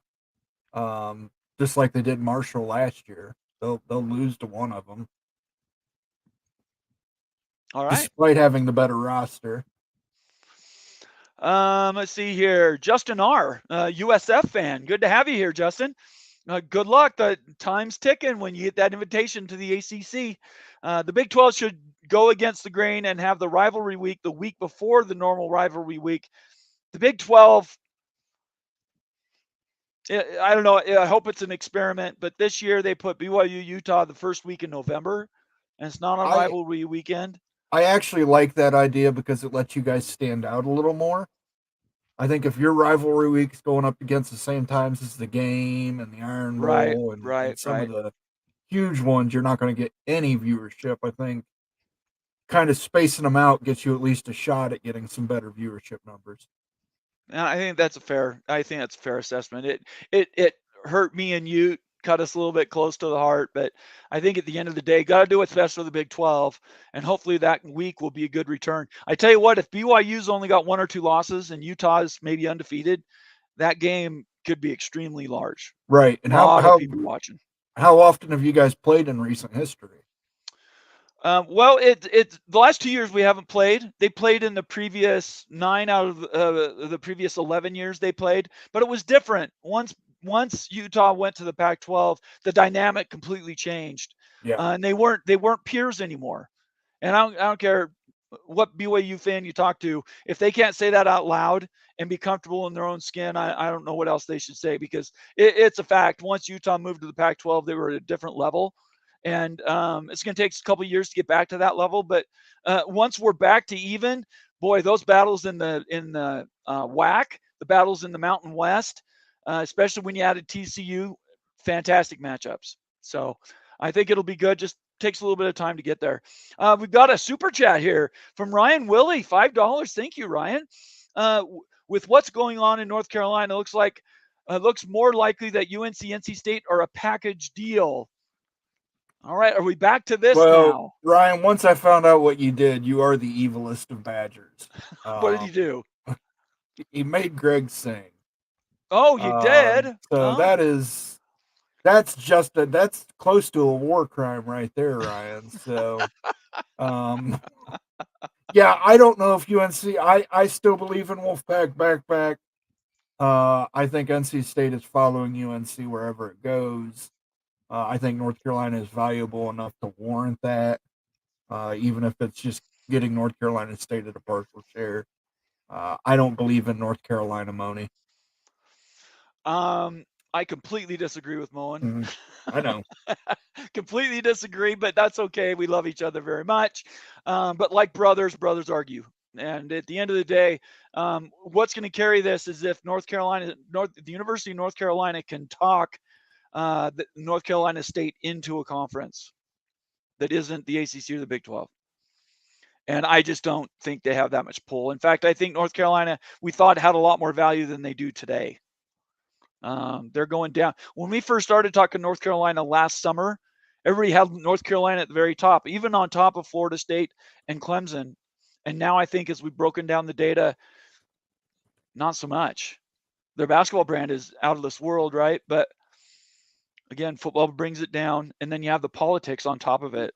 Just like they did Marshall last year. They'll lose to one of them. All right. Despite having the better roster. Let's see here. Justin R., USF fan. Good to have you here, Justin. Good luck. The time's ticking when you get that invitation to the ACC. The Big 12 should go against the grain and have the rivalry week the week before the normal rivalry week. The Big 12, I don't know. I hope it's an experiment, but this year they put BYU, Utah the first week in November, and it's not on rivalry weekend. I actually like that idea because it lets you guys stand out a little more. I think if your rivalry week's going up against the same times as the game and the Iron Bowl and some of the huge ones, you're not going to get any viewership. I think kind of spacing them out gets you at least a shot at getting some better viewership numbers. I think that's a fair assessment. It hurt me and you, cut us a little bit close to the heart, but I think at the end of the day, got to do what's best for the Big 12, and hopefully that week will be a good return. I tell you what, if BYU's only got 1 or 2 losses and Utah's maybe undefeated, that game could be extremely large. Right. And how people watching? How often have you guys played in recent history? Well, it's the last 2 years we haven't played. They played in the previous 9 out of the previous 11 years they played, but it was different. Once Utah went to the Pac-12, the dynamic completely changed. Yeah. And they weren't peers anymore. And I don't care what BYU fan you talk to, if they can't say that out loud and be comfortable in their own skin, I don't know what else they should say, because it's a fact. Once Utah moved to the Pac-12, they were at a different level. And it's going to take a couple of years to get back to that level. But once we're back to even, boy, those battles in the WAC, the battles in the Mountain West, especially when you added TCU, fantastic matchups. So I think it'll be good. Just takes a little bit of time to get there. We've got a super chat here from Ryan Willie, $5. Thank you, Ryan. With what's going on in North Carolina, looks more likely that UNC, NC State are a package deal. All right, are we back to this now? Ryan, once I found out what you did, you are the evilest of badgers. What did he do? He made Greg sing. Oh, you did? So that's close to a war crime right there, Ryan. So, yeah, I don't know if UNC. I still believe in Wolfpack backpack. I think NC State is following UNC wherever it goes. I think North Carolina is valuable enough to warrant that, even if it's just getting North Carolina State at a partial share. I don't believe in North Carolina, Moni. I completely disagree with Moen. I know. Completely disagree, but that's okay. We love each other very much. But like brothers argue. And at the end of the day, what's going to carry this is if the University of North Carolina can talk the North Carolina State into a conference that isn't the ACC or the Big 12. And I just don't think they have that much pull. In fact, I think North Carolina, we thought, had a lot more value than they do today. They're going down. When we first started talking North Carolina last summer, everybody had North Carolina at the very top, even on top of Florida State and Clemson. And now I think as we've broken down the data, not so much. Their basketball brand is out of this world, right? But again, football brings it down, and then you have the politics on top of it.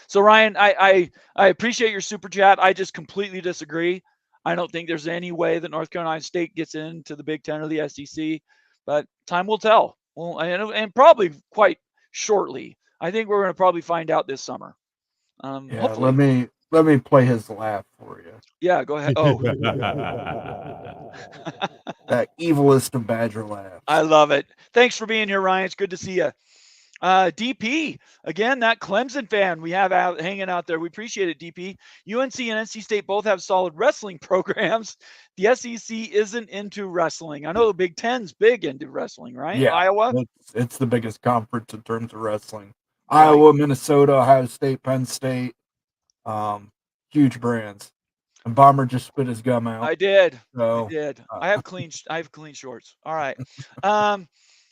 So Ryan, I appreciate your super chat. I just completely disagree. I don't think there's any way that North Carolina State gets into the Big Ten or the SEC, but time will tell. Well, and probably quite shortly. I think we're going to probably find out this summer. Yeah, Hopefully. let me play his laugh for you. Yeah, go ahead. Oh, That evilest of Badger laughs. I love it. Thanks for being here, Ryan. It's good to see you. DP, again, that Clemson fan we have out hanging out there. We appreciate it, DP. UNC and NC State both have solid wrestling programs. The SEC isn't into wrestling. I know the Big Ten's big into wrestling, right? Yeah, Iowa? It's the biggest conference in terms of wrestling. Right. Iowa, Minnesota, Ohio State, Penn State, huge brands. And Bomber just spit his gum out. I did. So, I did. I have clean shorts. All right.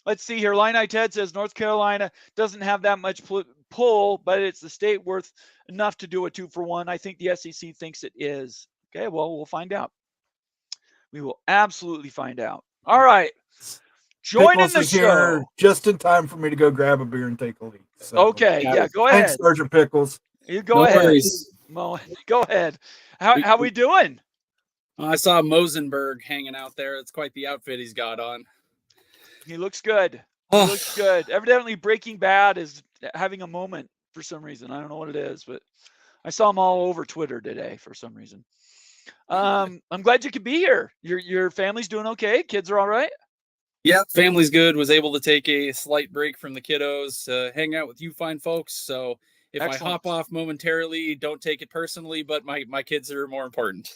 Let's see here. Illini Ted says North Carolina doesn't have that much pull, but it's the state worth enough to do a 2-for-1. I think the SEC thinks it is. Okay, well, we'll find out. We will absolutely find out. All right. Join in the show. Just in time for me to go grab a beer and take a leak. So, okay, yeah, go ahead. Thanks, Sergeant Pickles. You go ahead. Go ahead. How we doing? I saw Mosenberg hanging out there. It's quite the outfit he's got on. He looks good. He looks good. Evidently, Breaking Bad is having a moment for some reason. I don't know what it is, but I saw him all over Twitter today for some reason. I'm glad you could be here. Your family's doing okay? Kids are all right? Yeah, family's good. Was able to take a slight break from the kiddos, hang out with you fine folks. So if I hop off momentarily, don't take it personally, but my kids are more important.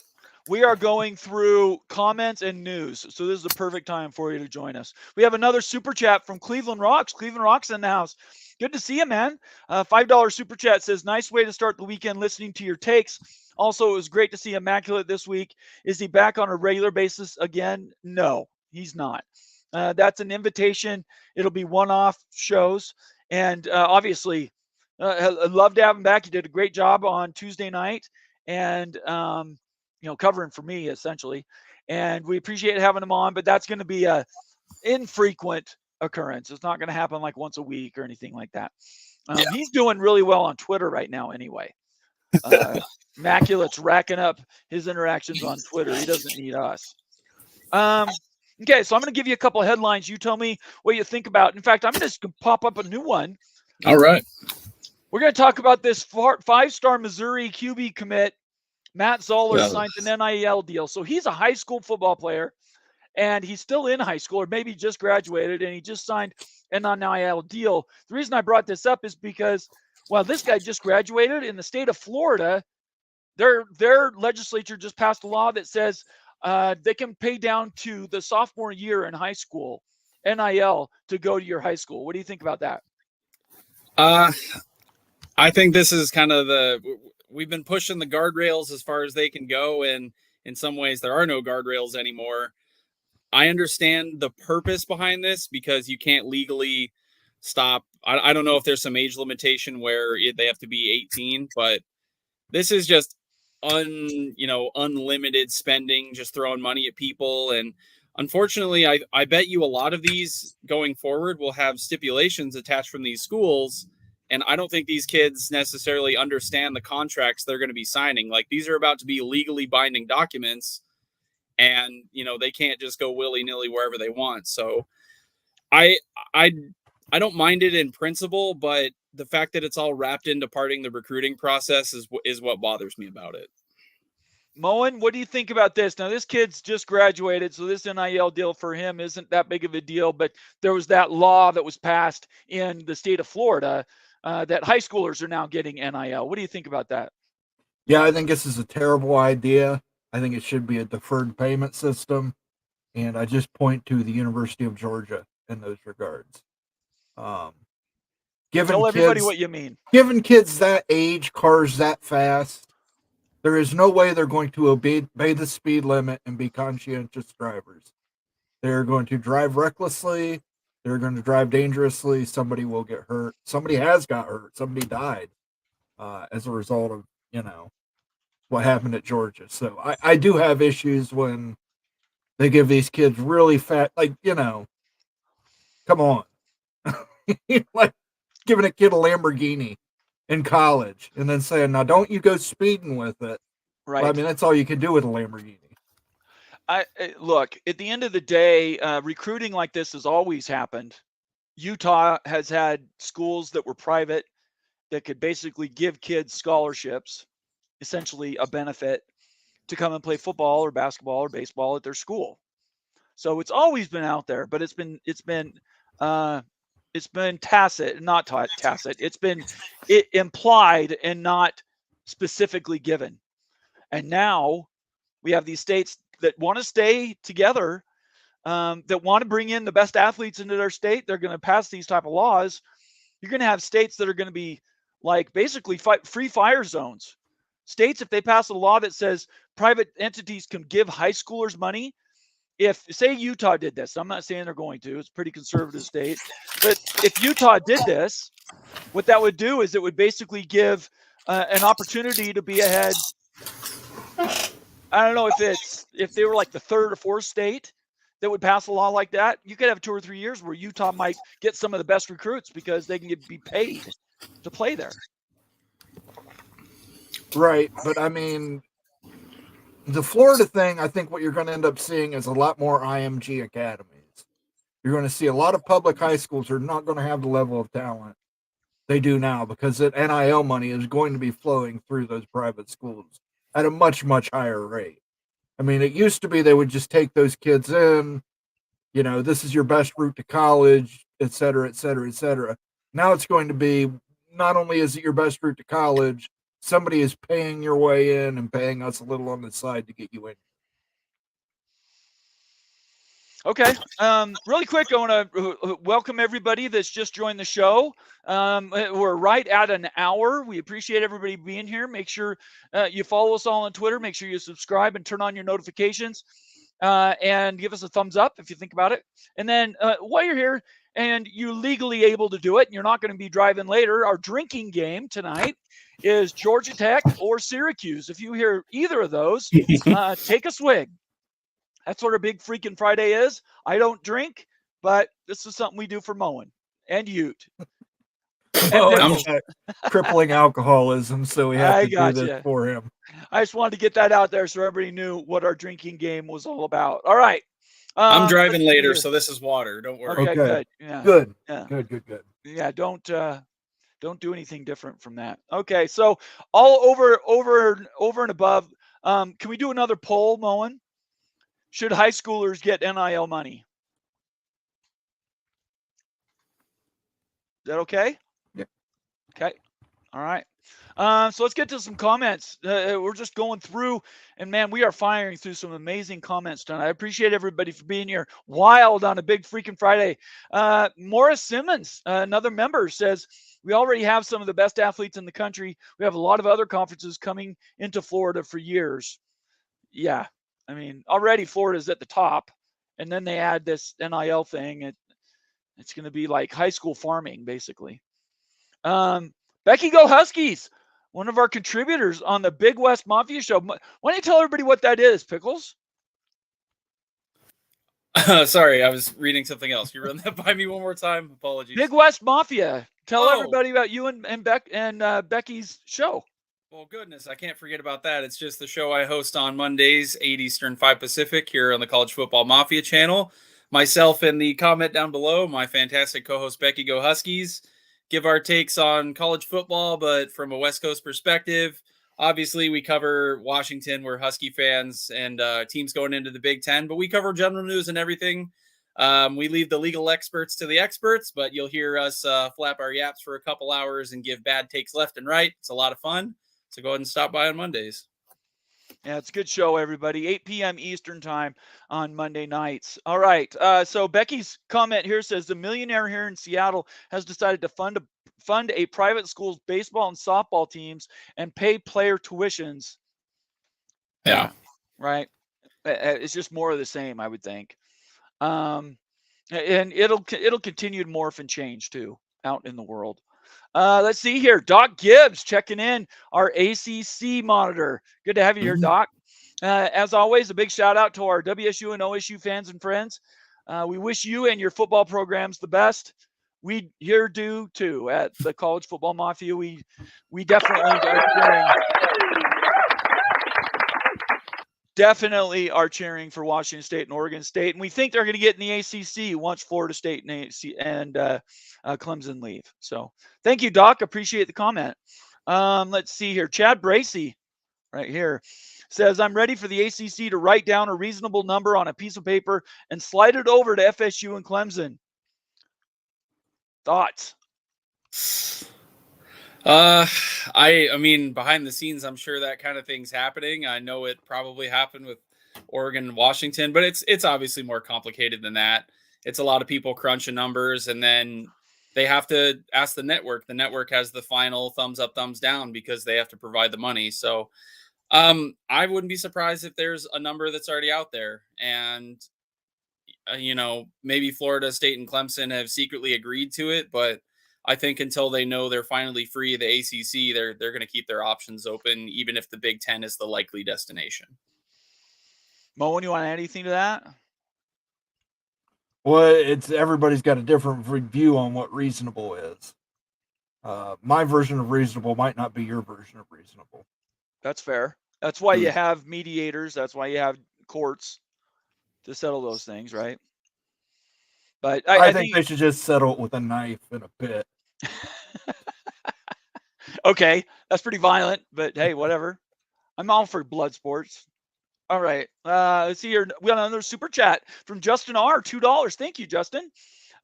We are going through comments and news, so this is the perfect time for you to join us. We have another super chat from Cleveland Rocks. Cleveland Rocks in the house. Good to see you, man. $5 super chat says, nice way to start the weekend listening to your takes. Also, it was great to see Immaculate this week. Is he back on a regular basis again? No, he's not. That's an invitation. It'll be one-off shows. And obviously, I'd love to have him back. He did a great job on Tuesday night. And, covering for me, essentially. And we appreciate having him on, but that's going to be a infrequent occurrence. It's not going to happen like once a week or anything like that. He's doing really well on Twitter right now anyway. Immaculate's racking up his interactions on Twitter. He doesn't need us. Okay, so I'm going to give you a couple of headlines. You tell me what you think about. In fact, I'm just going to pop up a new one. All right. We're going to talk about this five-star Missouri QB commit. Matt Zoller signed an NIL deal. So he's a high school football player, and he's still in high school or maybe just graduated, and he just signed an NIL deal. The reason I brought this up is because, this guy just graduated in the state of Florida. Their legislature just passed a law that says they can pay down to the sophomore year in high school, NIL, to go to your high school. What do you think about that? I think this is kind of we've been pushing the guardrails as far as they can go, and in some ways there are no guardrails anymore. I understand the purpose behind this because you can't legally stop. I don't know if there's some age limitation where they have to be 18, but this is just unlimited spending, just throwing money at people. And unfortunately, I bet you a lot of these going forward will have stipulations attached from these schools. And I don't think these kids necessarily understand the contracts they're going to be signing. Like, these are about to be legally binding documents, and, they can't just go willy-nilly wherever they want. So I don't mind it in principle, but the fact that it's all wrapped into parting the recruiting process is what bothers me about it. Moen, what do you think about this? Now, this kid's just graduated, so this NIL deal for him isn't that big of a deal, but there was that law that was passed in the state of Florida that high schoolers are now getting NIL. What do you think about that? Yeah, I think this is a terrible idea. I think it should be a deferred payment system. And I just point to the University of Georgia in those regards. Tell everybody what you mean. Giving kids that age cars that fast, there is no way they're going to obey the speed limit and be conscientious drivers. They're going to drive recklessly. They're going to drive dangerously. Somebody will get hurt. Somebody has got hurt. Somebody died as a result of, what happened at Georgia. So I do have issues when they give these kids really fat, come on. Like giving a kid a Lamborghini in college and then saying, now don't you go speeding with it. Right. Well, that's all you can do with a Lamborghini. Look, at the end of the day, recruiting like this has always happened. Utah has had schools that were private that could basically give kids scholarships, essentially a benefit to come and play football or basketball or baseball at their school. So it's always been out there, but it's been tacit, not tacit. It's been implied and not specifically given. And now we have these states that want to stay together, that want to bring in the best athletes into their state. They're going to pass these type of laws. You're going to have states that are going to be like basically free fire zones. States, if they pass a law that says private entities can give high schoolers money, if say Utah did this, I'm not saying they're going to, it's a pretty conservative state, but if Utah did this, what that would do is it would basically give an opportunity to be ahead. I don't know if they were like the third or fourth state that would pass a law like that. You could have 2 or 3 years where Utah might get some of the best recruits because they can be paid to play there. Right, but I mean, the Florida thing, I think what you're going to end up seeing is a lot more IMG academies. You're going to see a lot of public high schools are not going to have the level of talent they do now because that NIL money is going to be flowing through those private schools at a much, much higher rate. I mean, it used to be they would just take those kids in, this is your best route to college, et cetera, et cetera, et cetera. Now it's going to be not only is it your best route to college, somebody is paying your way in and paying us a little on the side to get you in. Okay. Really quick, I want to welcome everybody that's just joined the show. We're right at an hour. We appreciate everybody being here. Make sure you follow us all on Twitter. Make sure you subscribe and turn on your notifications and give us a thumbs up if you think about it. And then while you're here and you're legally able to do it, and you're not going to be driving later, our drinking game tonight is Georgia Tech or Syracuse. If you hear either of those, take a swig. That's what our Big Freakin Friday is. I don't drink, but this is something we do for Moen and Ute. Crippling alcoholism, so we have to do this for him. I just wanted to get that out there so everybody knew what our drinking game was all about. All right. I'm driving later, so this is water. Don't worry. Okay. Good. Yeah. Good. Yeah. Good. Yeah. Don't do anything different from that. Okay. So all over and above. Can we do another poll, Moen? Should high schoolers get NIL money? Is that okay? Yeah. Okay. All right. So let's get to some comments. We're just going through, and man, we are firing through some amazing comments tonight. I appreciate everybody for being here. Wild on a Big Freakin Friday. Morris Simmons, another member, says, we already have some of the best athletes in the country. We have a lot of other conferences coming into Florida for years. Yeah. I mean, already Florida's at the top, and then they add this NIL thing. It's going to be like high school farming, basically. Becky Go Huskies, one of our contributors on the Big West Mafia show. Why don't you tell everybody what that is, Pickles? Sorry, I was reading something else. You run that by me one more time? Apologies. Big West Mafia. Tell everybody about you and Becky's show. Well, goodness, I can't forget about that. It's just the show I host on Mondays, 8 Eastern, 5 Pacific, here on the College Football Mafia channel. Myself and the comment down below, my fantastic co-host Becky Go Huskies, give our takes on college football, but from a West Coast perspective. Obviously, we cover Washington. We're Husky fans and teams going into the Big Ten, but we cover general news and everything. We leave the legal experts to the experts, but you'll hear us flap our yaps for a couple hours and give bad takes left and right. It's a lot of fun. So go ahead and stop by on Mondays. Yeah, it's a good show, everybody. 8 p.m. Eastern time on Monday nights. All right. So Becky's comment here says the millionaire here in Seattle has decided to fund a private school's baseball and softball teams and pay player tuitions. Yeah. Right. It's just more of the same, I would think. And it'll continue to morph and change too out in the world. Let's see here. Doc Gibbs checking in, our ACC monitor. Good to have you here, Doc. As always, a big shout out to our WSU and OSU fans and friends. We wish you and your football programs the best. We here do too at the College Football Mafia. We definitely are cheering. definitely are cheering for Washington State and Oregon State, and we think they're going to get in the ACC once Florida State and Clemson leave. So thank you, Doc. Appreciate the comment. Let's see here. Chad Bracey right here says, I'm ready for the ACC to write down a reasonable number on a piece of paper and slide it over to FSU and Clemson. Thoughts? I mean, behind the scenes, I'm sure that kind of thing's happening. I know it probably happened with Oregon and Washington, but it's obviously more complicated than that. It's a lot of people crunching numbers, and then they have to ask the network. The network has the final thumbs up, thumbs down because they have to provide the money. So I wouldn't be surprised if there's a number that's already out there. And, maybe Florida State and Clemson have secretly agreed to it, but I think until they know they're finally free of the ACC, they're going to keep their options open, even if the Big Ten is the likely destination. Moen, you want to add anything to that? Well, everybody's got a different view on what reasonable is. My version of reasonable might not be your version of reasonable. That's fair. That's why you have mediators. That's why you have courts to settle those things, right? But I think they should just settle it with a knife and a pit. Okay, that's pretty violent, but hey, whatever. I'm all for blood sports. All right. Let's see here. We got another super chat from Justin R. $2. Thank you, Justin.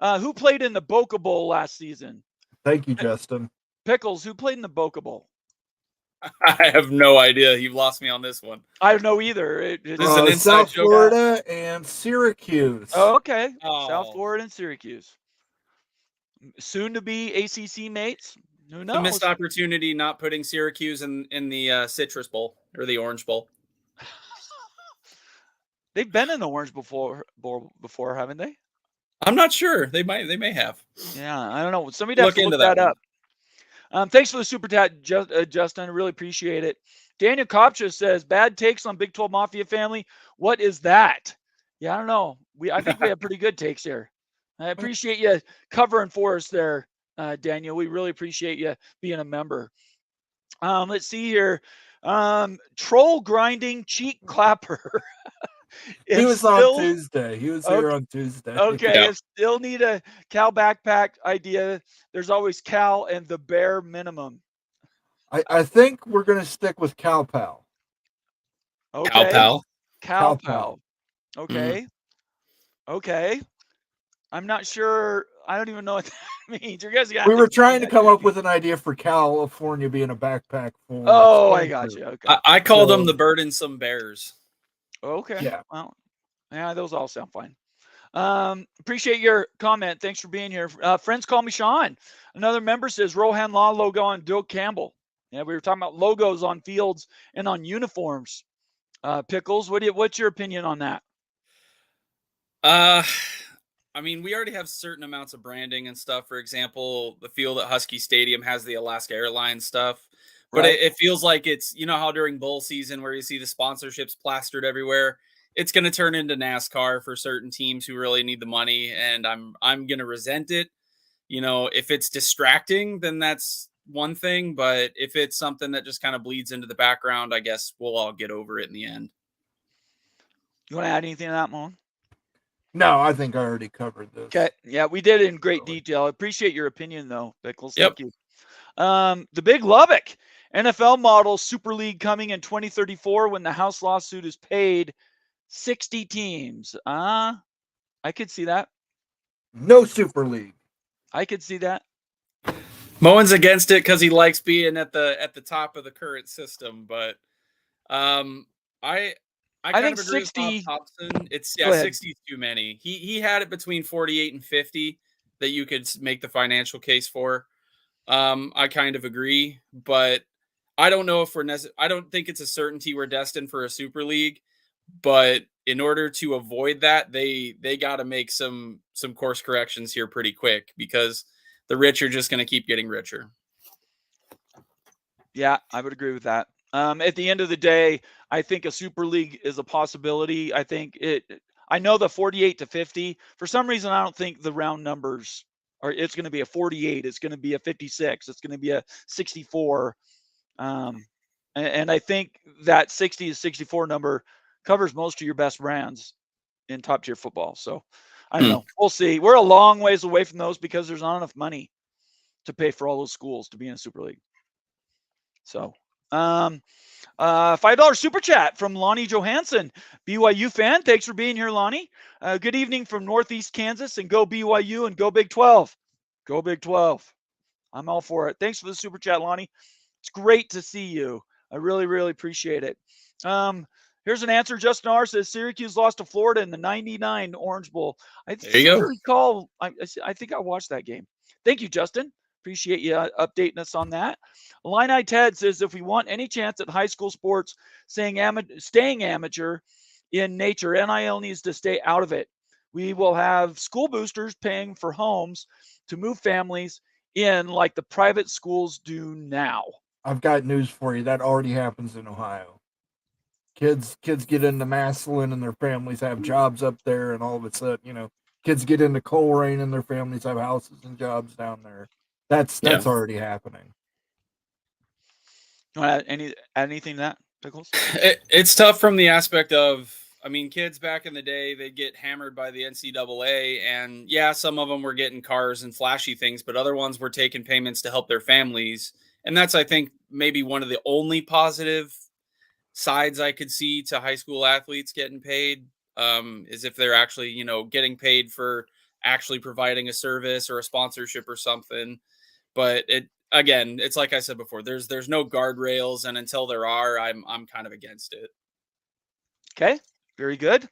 Who played in the Boca Bowl last season? Thank you, Justin. Pickles, who played in the Boca Bowl? I have no idea. You've lost me on this one. I don't know either. This is an inside South joke. Florida and Syracuse. Oh, okay. Oh. South Florida and Syracuse. Soon to be ACC mates. Who knows? The missed opportunity not putting Syracuse in the Citrus Bowl or the Orange Bowl. They've been in the Orange before, haven't they? I'm not sure. They may have. Yeah, I don't know. Somebody has to into look that that up. Thanks for the super chat, Justin. I really appreciate it. Daniel Kopcha says, bad takes on Big 12 Mafia family. What is that? Yeah, I don't know. I think we have pretty good takes here. I appreciate you covering for us there, Daniel. We really appreciate you being a member. Let's see here. Troll grinding cheek clapper. He was on Tuesday. He was here on Tuesday. Okay, Yeah. I still need a Cal backpack idea. There's always Cal and the bare minimum. I think we're going to stick with Cal Pal. Okay. Cal Pal. Cal Cal Pal. Pal. Okay. Okay. I'm not sure. I don't even know what that means. You guys got. We were trying to come up with an idea for California being a backpack for. Oh, I got you. Okay. I call them the burdensome bears. Okay. Yeah. Well, yeah, those all sound fine. Appreciate your comment. Thanks for being here. Friends call me Sean. Another member says Rohan Law logo on Doak Campbell. Yeah, we were talking about logos on fields and on uniforms. Pickles, what's your opinion on that? I mean, we already have certain amounts of branding and stuff. For example, the field at Husky Stadium has the Alaska Airlines stuff. But Right. it feels like it's, how during bowl season where you see the sponsorships plastered everywhere, it's going to turn into NASCAR for certain teams who really need the money. And I'm going to resent it. If it's distracting, then that's one thing. But if it's something that just kind of bleeds into the background, I guess we'll all get over it in the end. You want to add anything to that, Mon? No, I think I already covered this. Okay. Yeah, we did it in great detail. I appreciate your opinion, though, Pickles. Yep. Thank you. The Big Lubbock NFL model Super League coming in 2034 when the House lawsuit is paid. 60 teams. I could see that. No Super League. I could see that. Moen's against it because he likes being at the top of the current system, but I kind think of agree 60 with Bob Thompson. It's Go ahead. 60 is too many. He had it between 48 and 50 that you could make the financial case for. I kind of agree, but I don't know if I don't think it's a certainty we're destined for a Super League, but in order to avoid that, they got to make some course corrections here pretty quick because the rich are just going to keep getting richer. Yeah, I would agree with that. At the end of the day, I think a Super League is a possibility. I know the 48 to 50. For some reason, I don't think the round numbers are. It's going to be a 48. It's going to be a 56. It's going to be a 64. And I think that 60 to 64 number covers most of your best brands in top tier football. So I don't know. We'll see. We're a long ways away from those because there's not enough money to pay for all those schools to be in a Super League. So, $5 super chat from Lonnie Johansson, BYU fan. Thanks for being here, Lonnie. Good evening from Northeast Kansas, and go BYU and go Big 12. Go Big 12. I'm all for it. Thanks for the super chat, Lonnie. It's great to see you. I really, really appreciate it. Here's an answer. Justin R. says Syracuse lost to Florida in the 99 Orange Bowl. I recall. I think I watched that game. Thank you, Justin. Appreciate you updating us on that. Illini Ted says if we want any chance at high school sports staying amateur in nature, NIL needs to stay out of it. We will have school boosters paying for homes to move families in like the private schools do now. I've got news for you. That already happens in Ohio. Kids get into Massillon and their families have jobs up there, and all of a sudden, kids get into Coleraine and their families have houses and jobs down there. That's already happening. You want to add anything to that, Pickles? It's tough from the aspect of, kids back in the day, they'd get hammered by the NCAA, and yeah, some of them were getting cars and flashy things, but other ones were taking payments to help their families. And that's, I think, maybe one of the only positive sides I could see to high school athletes getting paid, is if they're actually, getting paid for actually providing a service or a sponsorship or something. But it's like I said before, there's no guardrails, and until there are, I'm kind of against it. Okay, very good.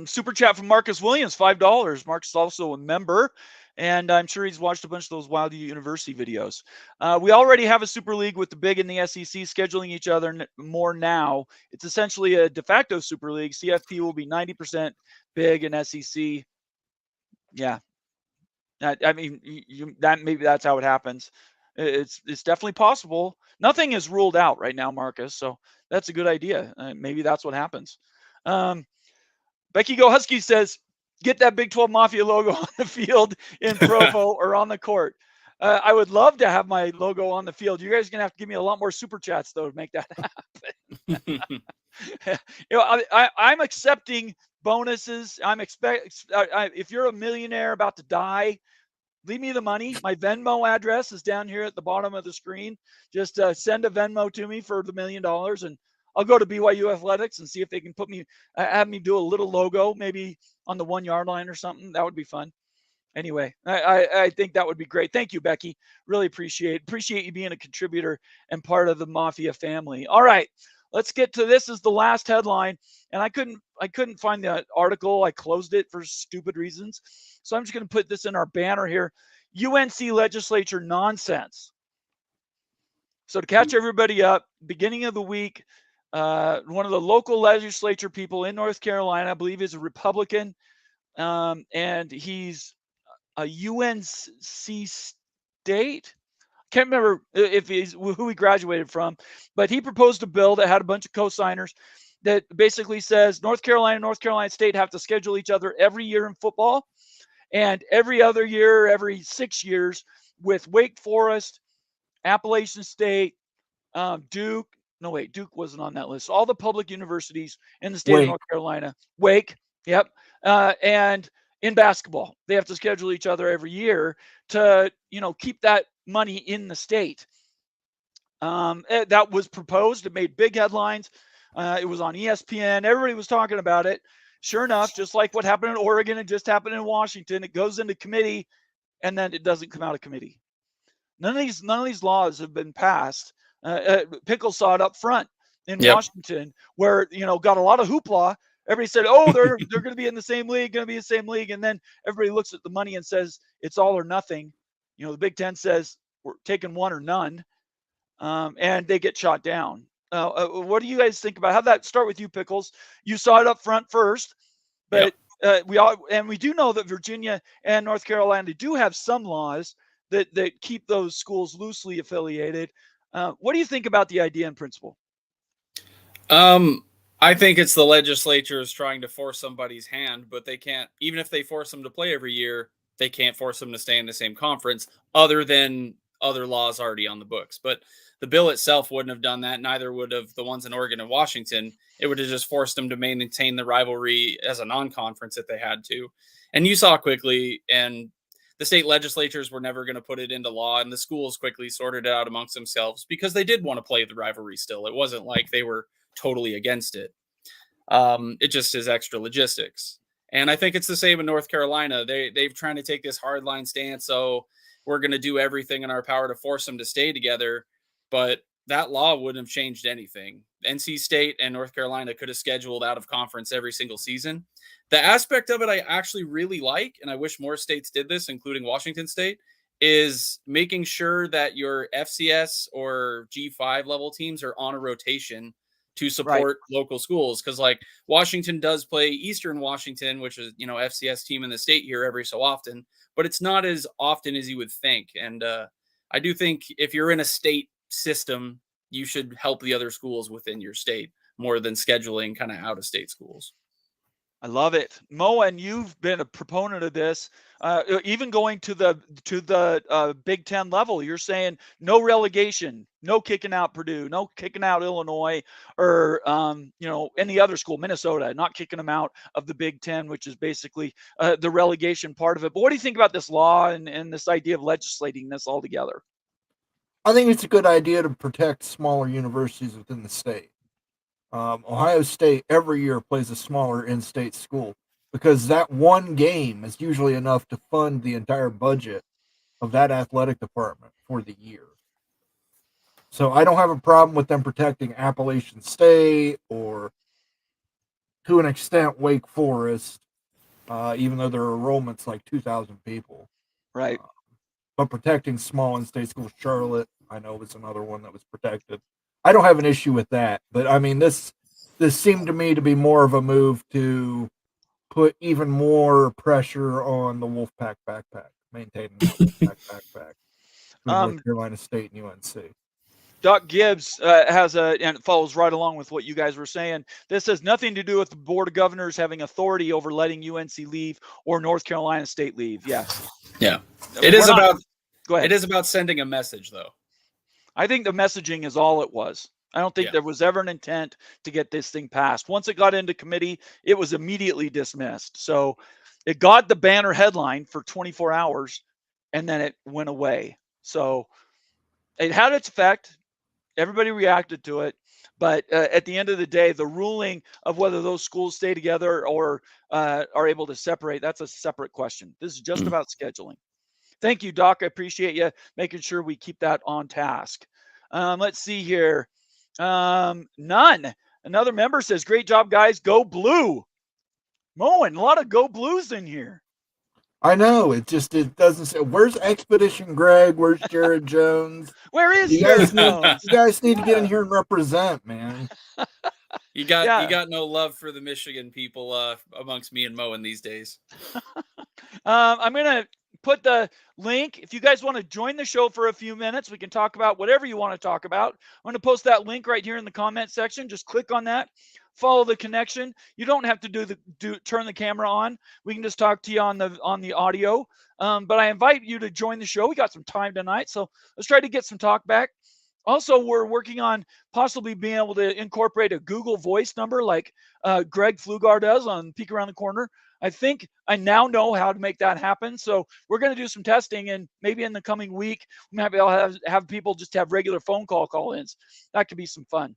Super chat from Marcus Williams, $5. Marcus is also a member, and I'm sure he's watched a bunch of those Wild U University videos. We already have a Super League with the Big and the SEC scheduling each other more now. It's essentially a de facto Super League. CFP will be 90% Big and SEC. Yeah. Maybe that's how it happens. It's definitely possible. Nothing is ruled out right now, Marcus. So that's a good idea. Maybe that's what happens. Becky Go Husky says, get that Big 12 Mafia logo on the field in Provo or on the court. I would love to have my logo on the field. You guys are going to have to give me a lot more super chats, though, to make that happen. I'm accepting bonuses. If you're a millionaire about to die, leave me the money. My Venmo address is down here at the bottom of the screen. Just send a Venmo to me for the $1 million, and I'll go to BYU Athletics and see if they can have me do a little logo, maybe on the 1 yard line or something. That would be fun. Anyway, I think that would be great. Thank you, Becky. Really appreciate you being a contributor and part of the Mafia family. All right, let's get to this. Is the last headline, and I couldn't find the article. I closed it for stupid reasons. So I'm just going to put this in our banner here. UNC legislature nonsense. So to catch everybody up, beginning of the week, one of the local legislature people in North Carolina, I believe is a Republican, and he's a UNC State. Can't remember if he's who he graduated from, but he proposed a bill that had a bunch of co-signers that basically says North Carolina State have to schedule each other every year in football, and every other year, every 6 years, with Wake Forest, Appalachian State, Duke. No, wait, Duke wasn't on that list. All the public universities in the state of North Carolina. Wake, yep. And in basketball, they have to schedule each other every year to, keep that money in the state. That was proposed. It made big headlines. It was on ESPN. Everybody was talking about it. Sure enough, just like what happened in Oregon, it just happened in Washington. It goes into committee, and then it doesn't come out of committee. None of these laws have been passed. Pickles saw it up front in Washington, where got a lot of hoopla. Everybody said, "Oh, they're going to be in the same league, and then everybody looks at the money and says it's all or nothing. The Big Ten says we're taking one or none, and they get shot down. What do you guys think about? How'd that start with you, Pickles? You saw it up front first, but we do know that Virginia and North Carolina do have some laws that keep those schools loosely affiliated. What do you think about the idea in principle? I think it's the legislature is trying to force somebody's hand, but they can't. Even if they force them to play every year, they can't force them to stay in the same conference other than other laws already on the books. But The bill itself wouldn't have done that. Neither would have the ones in Oregon and Washington. It would have just forced them to maintain the rivalry as a non-conference if they had to. And you saw quickly, and the state legislatures were never going to put it into law, and the schools quickly sorted it out amongst themselves because they did want to play the rivalry still. It wasn't like they were totally against it. It just is extra logistics. And I think it's the same in North Carolina. They've trying to take this hardline stance. So we're going to do everything in our power to force them to stay together. But that law wouldn't have changed anything. NC State and North Carolina could have scheduled out of conference every single season. The aspect of it I actually really like, and I wish more states did this, including Washington State, is making sure that your FCS or G5 level teams are on a rotation to support local schools. Because like Washington does play Eastern Washington, which is, FCS team in the state here every so often, but it's not as often as you would think. And I do think if you're in a state system, you should help the other schools within your state more than scheduling kind of out of state schools. I love it. Mo, and you've been a proponent of this, even going to the Big Ten level. You're saying no relegation, no kicking out Purdue, no kicking out Illinois, or any other school, Minnesota, not kicking them out of the Big Ten, which is basically the relegation part of it. But what do you think about this law and this idea of legislating this all together? I think it's a good idea to protect smaller universities within the state. Ohio State every year plays a smaller in-state school because that one game is usually enough to fund the entire budget of that athletic department for the year. So I don't have a problem with them protecting Appalachian State or, to an extent, Wake Forest, even though their enrollment's like 2,000 people. Right. But protecting small in-state schools, Charlotte, I know was another one that was protected. I don't have an issue with that, but I mean, this seemed to me to be more of a move to put even more pressure on the Wolfpack backpack, maintaining the Wolfpack backpack. North Carolina State and UNC. Doc Gibbs and it follows right along with what you guys were saying. This has nothing to do with the Board of Governors having authority over letting UNC leave or North Carolina State leave. Yes. Yeah. It is about sending a message, though. I think the messaging is all it was. I don't think there was ever an intent to get this thing passed. Once it got into committee, it was immediately dismissed. So it got the banner headline for 24 hours, and then it went away. So it had its effect. Everybody reacted to it. But at the end of the day, the ruling of whether those schools stay together or are able to separate, that's a separate question. This is just about scheduling. Thank you, Doc. I appreciate you making sure we keep that on task. Let's see here. None. Another member says, great job, guys. Go blue. Moen, a lot of go blues in here. I know. It doesn't say. Where's Expedition Greg? Where's Jared Jones? Where is Jared Jones? You guys need to get in here and represent, man. You got no love for the Michigan people amongst me and Moen these days. I'm going to put the link. If you guys want to join the show for a few minutes, we can talk about whatever you want to talk about. I'm going to post that link right here in the comment section. Just click on that. Follow the connection. You don't have to turn the camera on. We can just talk to you on the audio. But I invite you to join the show. We got some time tonight, so let's try to get some talk back. Also, we're working on possibly being able to incorporate a Google Voice number like Greg Flugar does on Peek Around the Corner. I think I now know how to make that happen. So we're going to do some testing, and maybe in the coming week, we might be able to have people just have regular phone call-ins. That could be some fun.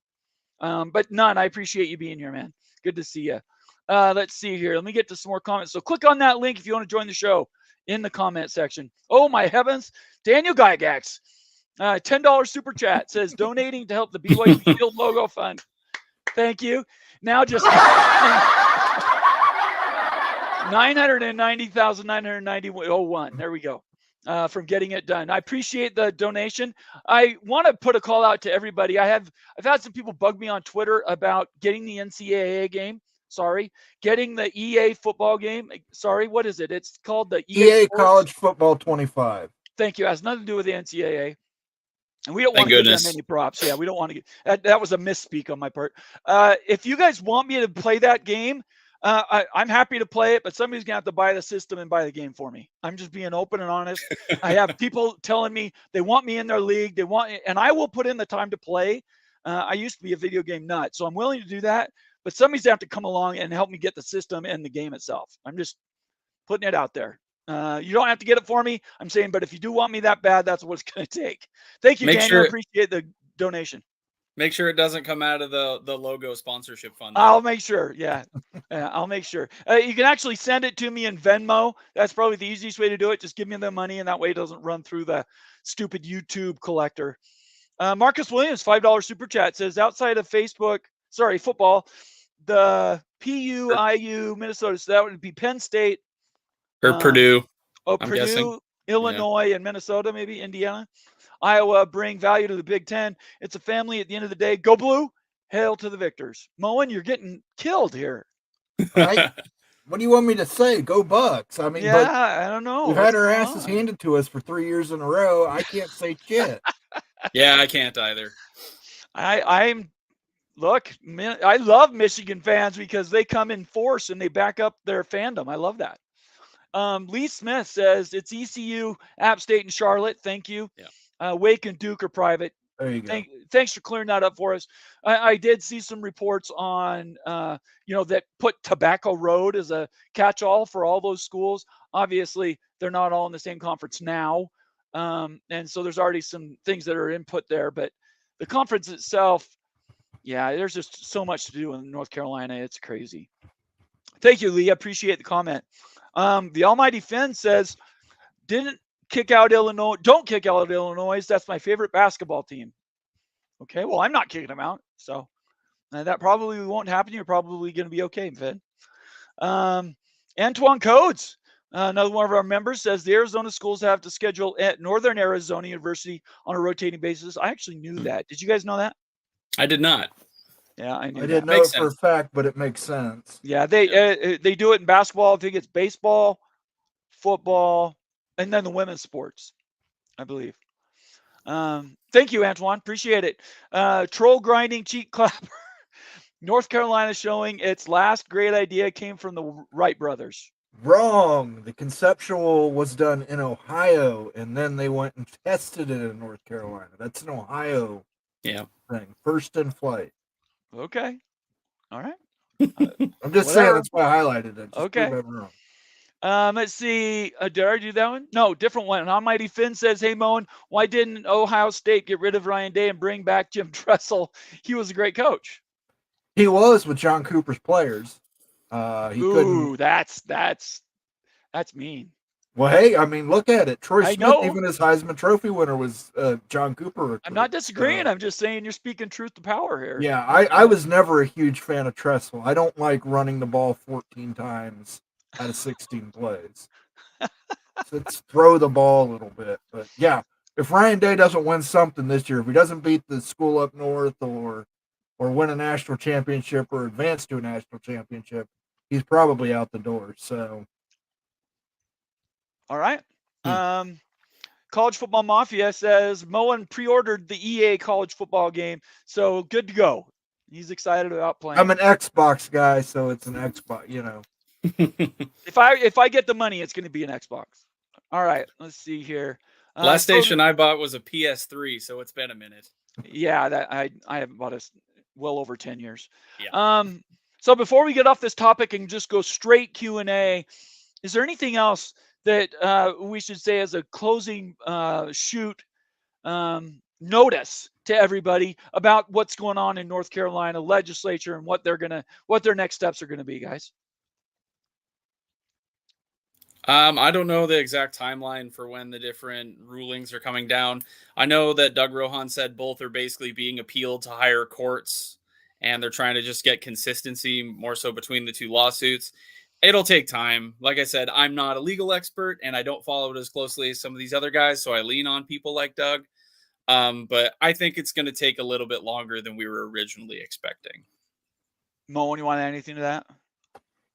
But none, I appreciate you being here, man. Good to see you. Let's see here. Let me get to some more comments. So click on that link if you want to join the show in the comment section. Oh, my heavens. Daniel Gygax, $10 super chat says donating to help the BYU Shield logo fund. Thank you. Now just 990,990.01. There we go. From getting it done. I appreciate the donation. I want to put a call out to everybody. I've had some people bug me on Twitter about getting the NCAA game. Getting the EA football game. Sorry, what is it? It's called the EA College Football 25. Thank you. It has nothing to do with the NCAA. And we don't want to give them any props. Yeah, we don't want to get that was a misspeak on my part. If you guys want me to play that game, I'm happy to play it, but somebody's gonna have to buy the system and buy the game for me. I'm just being open and honest. I have people telling me they want me in their league. And I will put in the time to play. I used to be a video game nut, so I'm willing to do that. But somebody's gonna have to come along and help me get the system and the game itself. I'm just putting it out there. You don't have to get it for me. I'm saying, but if you do want me that bad, that's what it's gonna take. Thank you, Daniel. I appreciate the donation. Make sure it doesn't come out of the logo sponsorship fund. I'll make sure. Yeah, I'll make sure. You can actually send it to me in Venmo. That's probably the easiest way to do it. Just give me the money, and that way it doesn't run through the stupid YouTube collector. Marcus Williams, $5 super chat, says outside of football, the PU, Minnesota. So that would be Penn State or Purdue. Oh, I'm Purdue, guessing. Illinois, and Minnesota, maybe Indiana. Iowa bring value to the Big Ten. It's a family at the end of the day. Go Blue. Hail to the victors. Moen, you're getting killed here. Right? What do you want me to say? Go Bucks. I mean, yeah, I don't know. We've had our asses handed to us for 3 years in a row. I can't say shit. Yeah, I can't either. I love Michigan fans because they come in force and they back up their fandom. I love that. Lee Smith says it's ECU, App State, and Charlotte. Thank you. Yeah. Wake and Duke are private. There you go. Thanks for clearing that up for us. I did see some reports on, that put Tobacco Road as a catch-all for all those schools. Obviously, they're not all in the same conference now. And so there's already some things that are input there. But the conference itself, yeah, there's just so much to do in North Carolina. It's crazy. Thank you, Lee. I appreciate the comment. The Almighty Finn says, don't kick out Illinois. That's my favorite basketball team. Okay, well, I'm not kicking them out. So that probably won't happen. You're probably going to be okay, Finn. Antoine Codes, another one of our members, says the Arizona schools have to schedule at Northern Arizona University on a rotating basis. I actually knew that. Did you guys know that? I did not. Yeah, I knew I didn't that. know it for a fact, but it makes sense. Yeah, they do it in basketball. I think it's baseball, football, and then the women's sports, I believe. Thank you, Antoine. Appreciate it. Troll grinding cheek clapper. North Carolina showing its last great idea came from the Wright brothers. Wrong. The conceptual was done in Ohio, and then they went and tested it in North Carolina. That's an Ohio thing. First in flight. Okay. All right. I'm just saying that's why I highlighted it. Just okay. prove everyone wrong. Let's see. Did I do that one? No, different one. Almighty Finn says, hey, Moen, why didn't Ohio State get rid of Ryan Day and bring back Jim Tressel? He was a great coach. He was with John Cooper's players. Couldn't. That's mean. Well, hey, I mean, look at it. Troy I Smith, know. even his Heisman Trophy winner, was John Cooper. I'm not disagreeing. I'm just saying you're speaking truth to power here. Yeah, I was never a huge fan of Tressel. I don't like running the ball 14 times out of 16 plays. So let's throw the ball a little bit. But yeah, if Ryan Day doesn't win something this year, if he doesn't beat the school up north or win a national championship or advance to a national championship, he's probably out the door. So, all right. College Football Mafia says Moen pre-ordered the EA college football game, so good to go. He's excited about playing. I'm an Xbox guy, so it's an Xbox, you know. If I get the money, it's going to be an Xbox. All right, let's see here. Last station I bought was a PS3, so it's been a minute. Yeah, that I haven't bought a well over 10 years. Yeah. So before we get off this topic and just go straight Q&A, is there anything else that we should say as a closing notice to everybody about what's going on in North Carolina legislature and what their next steps are gonna be, guys? I don't know the exact timeline for when the different rulings are coming down. I know that Doug Rohan said both are basically being appealed to higher courts, and they're trying to just get consistency more so between the two lawsuits. It'll take time. Like I said, I'm not a legal expert, and I don't follow it as closely as some of these other guys, so I lean on people like Doug. But I think it's going to take a little bit longer than we were originally expecting. Mo, you want to add anything to that?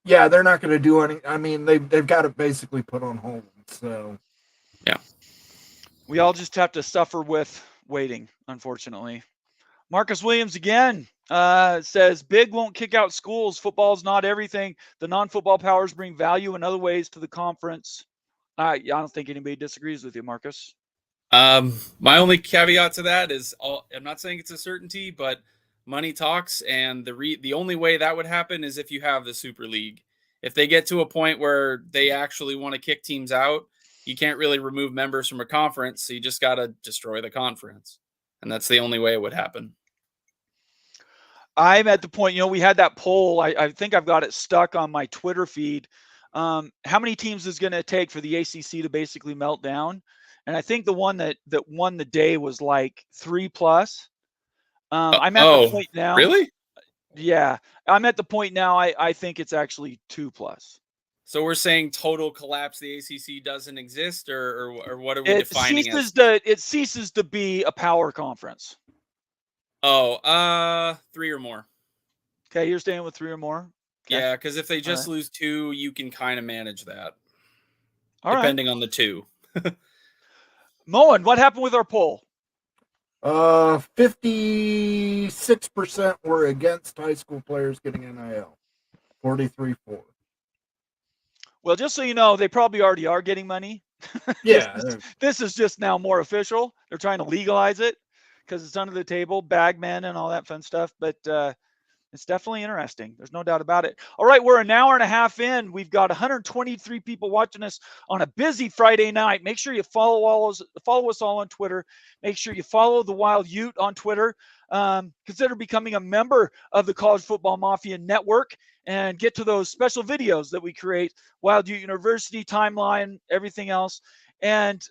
Yeah, they're not going to do any. I mean, they've got it basically put on hold. So, yeah, we all just have to suffer with waiting, unfortunately. Marcus Williams again says, Big won't kick out schools. Football is not everything. The non-football powers bring value in other ways to the conference. I don't think anybody disagrees with you, Marcus. My only caveat to that is I'm not saying it's a certainty, but money talks, and the only way that would happen is if you have the Super League. If they get to a point where they actually want to kick teams out, you can't really remove members from a conference, so you just got to destroy the conference. And that's the only way it would happen. I'm at the point, we had that poll. I think I've got it stuck on my Twitter feed. How many teams is going to take for the ACC to basically melt down? And I think the one that won the day was like 3+. I'm at the point now. Really? Yeah, I'm at the point now. I think it's actually 2+. So we're saying total collapse. The ACC doesn't exist, or what are we defining as? It ceases to be a power conference. 3 or more. Okay, you're staying with 3 or more. Okay. Yeah, because if they just lose 2, you can kind of manage that. Depending on the 2. Moen, what happened with our poll? 56% were against high school players getting NIL. 43-4. Well, just so you know, they probably already are getting money. Yeah. This is just now more official. They're trying to legalize it because it's under the table, bagmen and all that fun stuff. But it's definitely interesting. There's no doubt about it. All right, we're an hour and a half in. We've got 123 people watching us on a busy Friday night. Make sure you follow us all on Twitter. Make sure you follow the Wild Ute on Twitter. Consider becoming a member of the College Football Mafia Network and get to those special videos that we create, Wild Ute University, timeline, everything else. And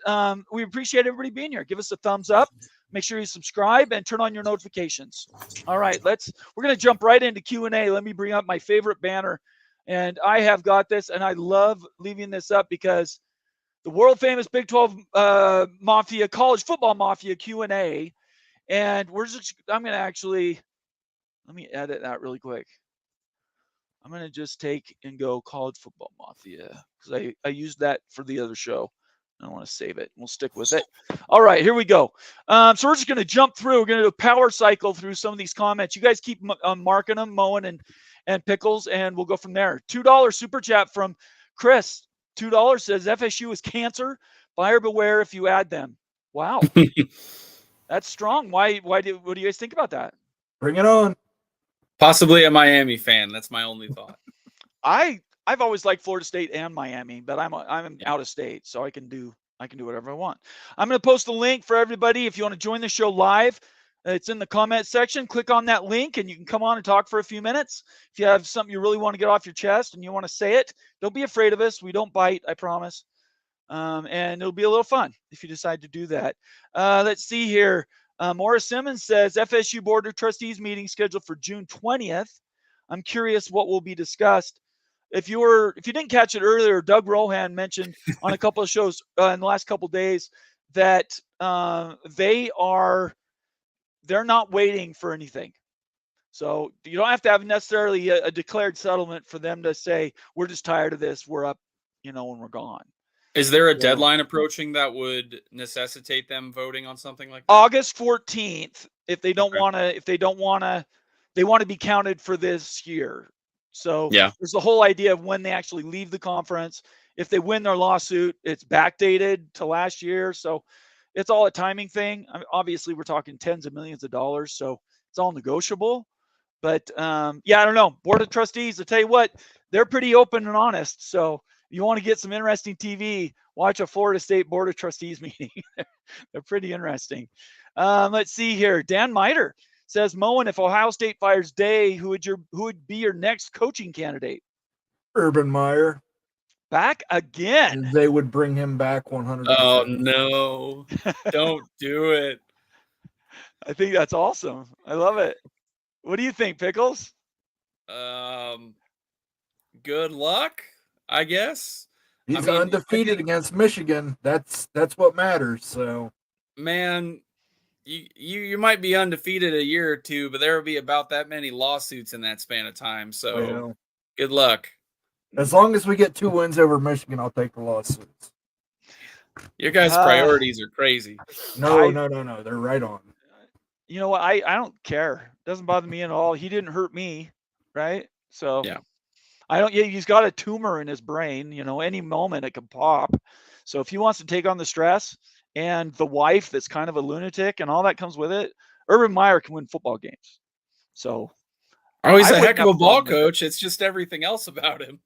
we appreciate everybody being here. Give us a thumbs up. Make sure you subscribe and turn on your notifications. All right, we're going to jump right into Q&A. Let me bring up my favorite banner. And I have got this, and I love leaving this up because the world famous Big 12 Mafia, College Football Mafia Q&A. And I'm going to actually, let me edit that really quick. I'm going to just take and go College Football Mafia because I used that for the other show. I want to save it. We'll stick with it. All right, here we go. So we're just going to jump through. We're going to do a power cycle through some of these comments. You guys keep marking them, Moen and Pickles, and we'll go from there. $2 super chat from Chris. $2 says FSU is cancer. Buyer beware if you add them. Wow. That's strong. What do you guys think about that? Bring it on. Possibly a Miami fan. That's my only thought. I've always liked Florida State and Miami, but I'm out of state, so I can do whatever I want. I'm going to post a link for everybody. If you want to join the show live, it's in the comment section. Click on that link, and you can come on and talk for a few minutes. If you have something you really want to get off your chest and you want to say it, don't be afraid of us. We don't bite, I promise. And it'll be a little fun if you decide to do that. Let's see here. Morris Simmons says FSU Board of Trustees meeting scheduled for June 20th. I'm curious what will be discussed. If you didn't catch it earlier, Doug Rohan mentioned on a couple of shows in the last couple of days that they're not waiting for anything. So you don't have to have necessarily a declared settlement for them to say, we're just tired of this. We're up, when we're gone. Is there a deadline approaching that would necessitate them voting on something like that? August 14th, if they don't want to, they want to be counted for this year. So there's the whole idea of when they actually leave the conference. If they win their lawsuit, it's backdated to last year. So it's all a timing thing. I mean, obviously, we're talking tens of millions of dollars, so it's all negotiable. But, I don't know. Board of Trustees, I'll tell you what, they're pretty open and honest. So if you want to get some interesting TV, watch a Florida State Board of Trustees meeting. They're pretty interesting. Let's see here. Dan Miter says, Moen, if Ohio State fires Day, who would be your next coaching candidate? Urban Meyer. Back again. And they would bring him back 100%. Oh, no. Don't do it. I think that's awesome. I love it. What do you think, Pickles? Good luck, I guess. He's undefeated against Michigan. That's what matters. So, man, you might be undefeated a year or two, but there will be about that many lawsuits in that span of time. So, good luck. As long as we get 2 wins over Michigan, I'll take the lawsuits. Your guys' priorities are crazy. No. They're right on. you know what? I don't care. Doesn't bother me at all. He didn't hurt me, right? So Yeah. I don't. Yeah, he's got a tumor in his brain. You know, any moment it could pop. So if he wants to take on the stress and the wife that's kind of a lunatic and all that comes with it, Urban Meyer can win football games. So Oh, he's I a wouldn't heck of have a a ball problem with it. coach. It's just everything else about him.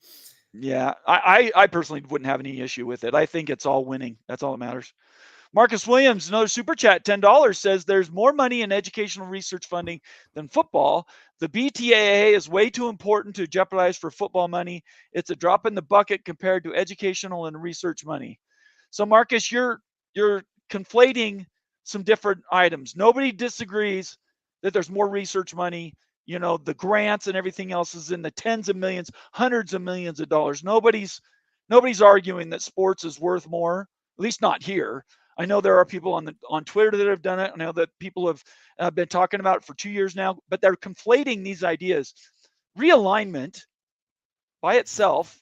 Yeah, I personally wouldn't have any issue with it. I think it's all winning. That's all that matters. Marcus Williams, another super chat, $10, says there's more money in educational research funding than football. The BTAA is way too important to jeopardize for football money. It's a drop in the bucket compared to educational and research money. So Marcus, you're conflating some different items. Nobody disagrees that there's more research money. You know, the grants and everything else is in the tens of millions, hundreds of millions of dollars. Nobody's arguing that sports is worth more, at least not here. I know there are people on Twitter that have done it. I know that people have been talking about it for 2 years now, but they're conflating these ideas. Realignment by itself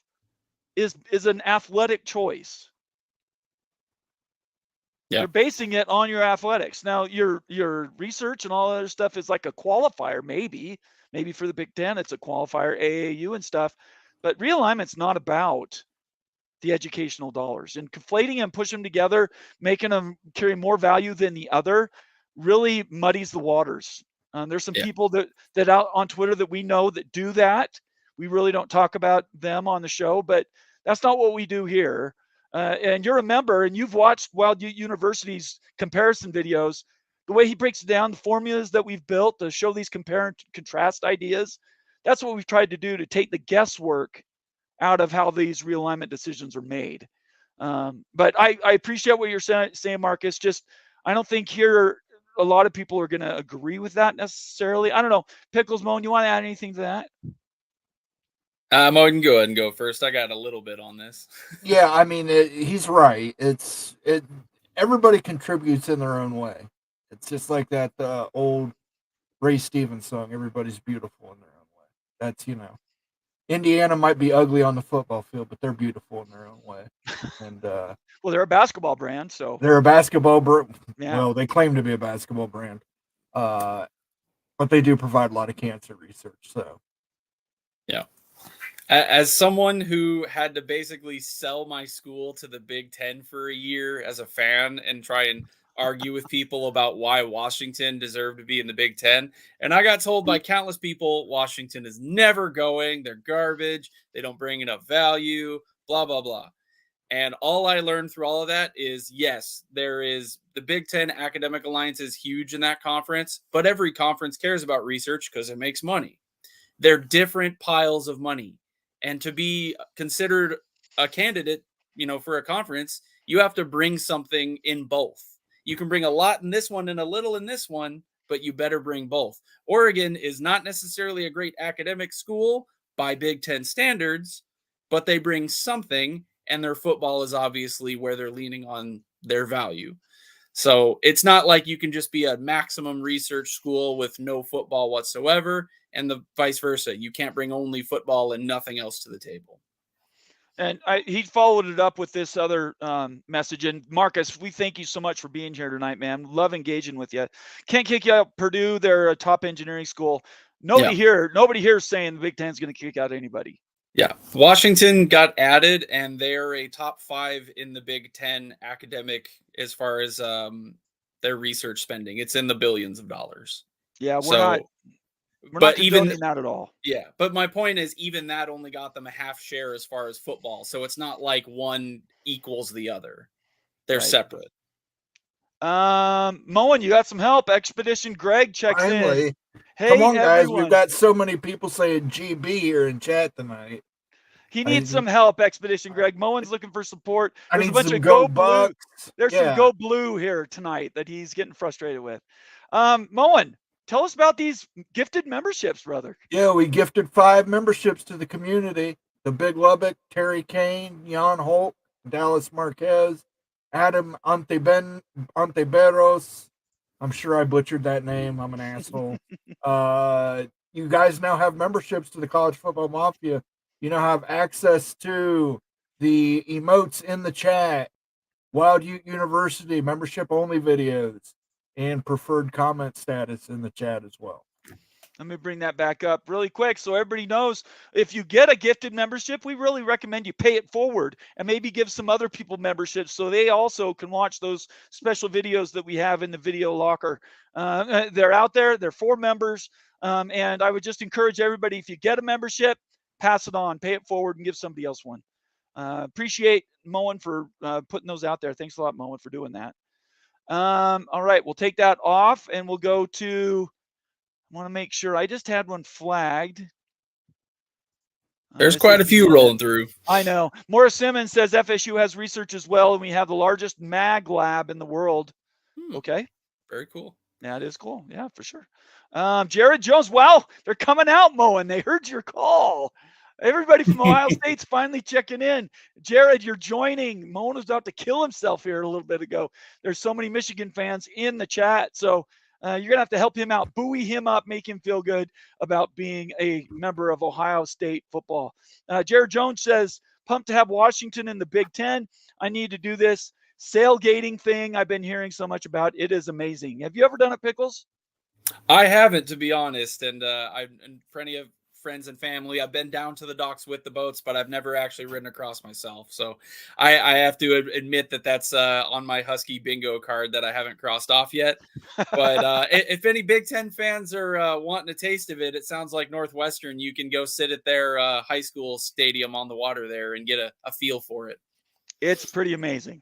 is an athletic choice. Yeah. You're basing it on your athletics. Now, your research and all that other stuff is like a qualifier, maybe for the Big Ten, it's a qualifier, AAU and stuff. But realignment's not about the educational dollars, and conflating and pushing them together, making them carry more value than the other, really muddies the waters. There's some people that out on Twitter that we know that do that. We really don't talk about them on the show, but that's not what we do here. And you're a member, and you've watched Wild Ute University's comparison videos. The way he breaks down the formulas that we've built to show these compare and contrast ideas, that's what we've tried to do to take the guesswork out of how these realignment decisions are made. But I appreciate what you're saying, Marcus. Just I don't think here a lot of people are going to agree with that necessarily. I don't know. Pickles Moan, you want to add anything to that? Mo, you can go ahead and go first. I got a little bit on this. Yeah, I mean, he's right. Everybody contributes in their own way. It's just like that old Ray Stevens song, "Everybody's beautiful in their own way." That's, Indiana might be ugly on the football field, but they're beautiful in their own way. And well, they're a basketball brand, so they're a basketball brand. Yeah. Well, they claim to be a basketball brand, but they do provide a lot of cancer research. So, yeah. As someone who had to basically sell my school to the Big Ten for a year as a fan and try and argue with people about why Washington deserved to be in the Big Ten. And I got told by countless people, Washington is never going. They're garbage. They don't bring enough value, blah, blah, blah. And all I learned through all of that is, yes, there is the Big Ten Academic Alliance is huge in that conference, but every conference cares about research because it makes money. They're different piles of money. And to be considered a candidate, for a conference, you have to bring something in both. You can bring a lot in this one and a little in this one, but you better bring both. Oregon is not necessarily a great academic school by Big Ten standards, but they bring something, and their football is obviously where they're leaning on their value. So it's not like you can just be a maximum research school with no football whatsoever, and the vice versa. You can't bring only football and nothing else to the table. And he followed it up with this other message. And Marcus, we thank you so much for being here tonight, man. Love engaging with you. Can't kick you out Purdue. They're a top engineering school. Nobody here is saying the Big Ten's going to kick out anybody. Yeah. Washington got added, and they're a top 5 in the Big Ten academic as far as their research spending. It's in the billions of dollars. Yeah, we're not condoning that at all. Yeah, but my point is, even that only got them a half share as far as football. So it's not like one equals the other. They're separate. Moen, you got some help. Expedition Greg checks in. Hey, come on, guys. Everyone. We've got so many people saying GB here in chat tonight. He needs some help, Expedition Greg. Moen's looking for support. There's a bunch of Go Bucks. There's some Go Blue here tonight that he's getting frustrated with. Moen, tell us about these gifted memberships, brother. Yeah, we gifted 5 memberships to the community. The Big Lubbock, Terry Kane, Jan Holt, Dallas Marquez, Adam Anteberos. I'm sure I butchered that name. I'm an asshole. You guys now have memberships to the College Football Mafia. You now have access to the emotes in the chat, Wild Ute University membership only videos, and preferred comment status in the chat as well. Let me bring that back up really quick so everybody knows, if you get a gifted membership, we really recommend you pay it forward and maybe give some other people memberships so they also can watch those special videos that we have in the video locker. They're out there. They're for members. And I would just encourage everybody, if you get a membership, pass it on, pay it forward, and give somebody else one. Appreciate Moen for putting those out there. Thanks a lot, Moen, for doing that. All right, we'll take that off and we'll go to, I want to make sure, I just had one flagged. There's quite a few rolling through. I know. Morris Simmons says FSU has research as well, and we have the largest mag lab in the world. Okay. Very cool. Yeah, it is cool. Yeah, for sure. Jared Jones, wow, they're coming out, Moen. They heard your call. Everybody from Ohio State's finally checking in. Jared, you're joining. Moen was about to kill himself here a little bit ago. There's so many Michigan fans in the chat. So you're going to have to help him out, buoy him up, make him feel good about being a member of Ohio State football. Jared Jones says, pumped to have Washington in the Big Ten. I need to do this sailgating thing I've been hearing so much about. It is amazing. Have you ever done it, Pickles? I haven't, to be honest. And I've plenty of friends and family. I've been down to the docks with the boats, but I've never actually ridden across myself. So I have to admit that that's on my Husky bingo card that I haven't crossed off yet. But if any Big Ten fans are wanting a taste of it, it sounds like Northwestern. You can go sit at their high school stadium on the water there and get a feel for it. It's pretty amazing.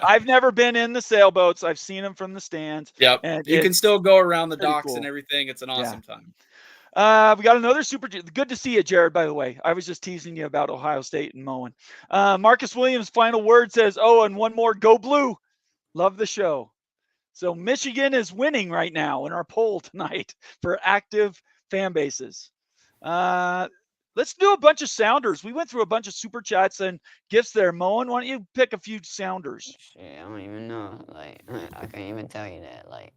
I've never been in the sailboats. I've seen them from the stands. Yep. And you can still go around the docks cool. and everything. It's an awesome time. We got another super. Good to see you, Jared, by the way. I was just teasing you about Ohio State and Moen. Marcus Williams' final word says, oh, and one more, go blue. Love the show. So Michigan is winning right now in our poll tonight for active fan bases. Let's do a bunch of sounders. We went through a bunch of super chats and gifts there. Moen, why don't you pick a few sounders? Shit, I don't even know. Like, I can't even tell you that. Like,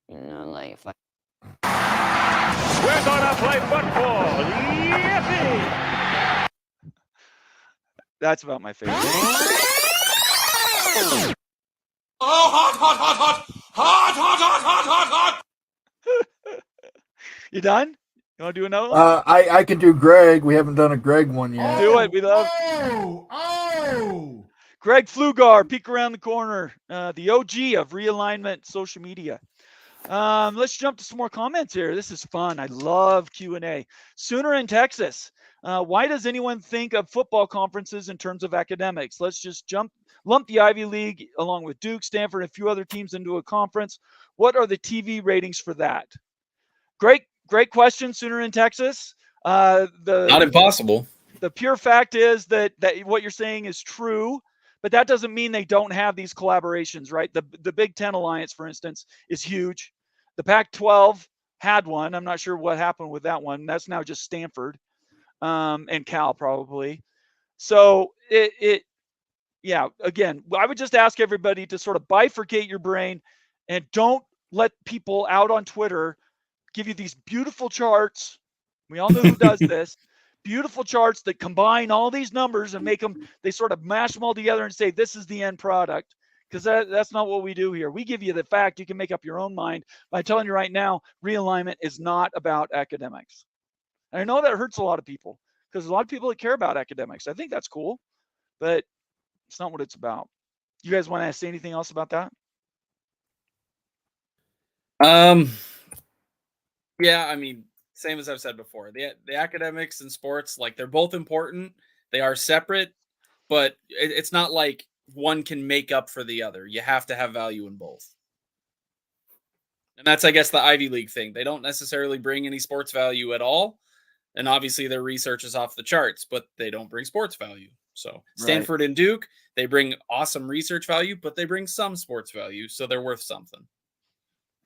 you know, like, if I... We're gonna play football. Yippee! That's about my favorite. Oh, hot, hot, hot, hot, hot, hot, hot, hot, hot, hot. You done? You want to do another one? I can do Greg. We haven't done a Greg one yet. Do it. We love. Greg Flugar, peek around the corner. The OG of Realignment social media. Let's jump to some more comments here. This is fun. I love Q&A. Sooner in Texas. Why does anyone think of football conferences in terms of academics? Let's just lump the Ivy League along with Duke, Stanford, and a few other teams into a conference. What are the TV ratings for that? Great question, Sooner in Texas. Not impossible. The pure fact is that what you're saying is true, but that doesn't mean they don't have these collaborations, right? The Big Ten Alliance, for instance, is huge. The Pac-12 had one. I'm not sure what happened with that one. That's now just Stanford and Cal probably. So yeah, again, I would just ask everybody to sort of bifurcate your brain and don't let people out on Twitter give you these beautiful charts. We all know who does this. Beautiful charts that combine all these numbers and make them, they sort of mash them all together and say, this is the end product. Because that's not what we do here. We give you the fact. You can make up your own mind by telling you right now, Realignment is not about academics. And I know that hurts a lot of people because a lot of people that care about academics. I think that's cool, but it's not what it's about. You guys want to say anything else about that? Yeah, I mean, same as I've said before. The academics and sports, like, they're both important. They are separate, but it's not like one can make up for the other. You have to have value in both. And that's, I guess, the Ivy League thing. They don't necessarily bring any sports value at all. And obviously their research is off the charts, but they don't bring sports value. So Stanford and Duke, they bring awesome research value, but they bring some sports value. So they're worth something.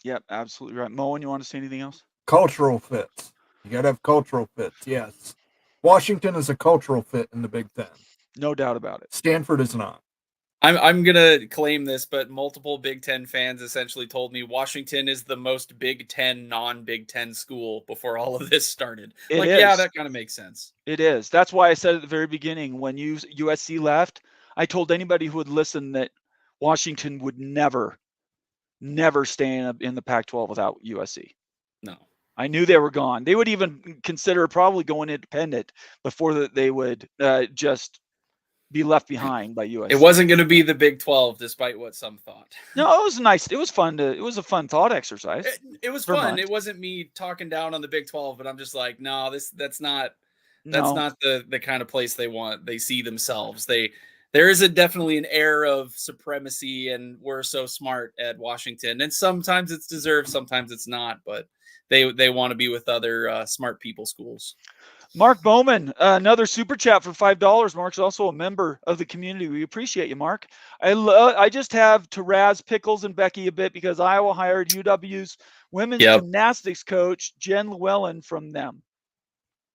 Yep, absolutely right. Moen, you want to say anything else? Cultural fits. You got to have cultural fits, yes. Washington is a cultural fit in the Big Ten. No doubt about it. Stanford is not. I'm going to claim this, but multiple Big Ten fans essentially told me Washington is the most Big Ten, non-Big Ten school before all of this started. Yeah, that kind of makes sense. It is. That's why I said at the very beginning, when USC left, I told anybody who would listen that Washington would never never staying in the Pac-12 without USC. No. I knew they were gone. They would even consider probably going independent before they would just be left behind by USC. It wasn't going to be the Big 12, despite what some thought. No, it was nice. It was fun it was a fun thought exercise. It was for fun. months. It wasn't me talking down on the Big 12, but I'm just like, no, that's not No. the kind of place they see themselves. There is definitely an air of supremacy, and we're so smart at Washington. And sometimes it's deserved, sometimes it's not, but they want to be with other smart people schools. Mark Bowman, another super chat for $5. Mark's also a member of the community. We appreciate you, Mark. I just have to razz Pickles and Becky a bit because Iowa hired UW's women's gymnastics coach, Jen Llewellyn, from them.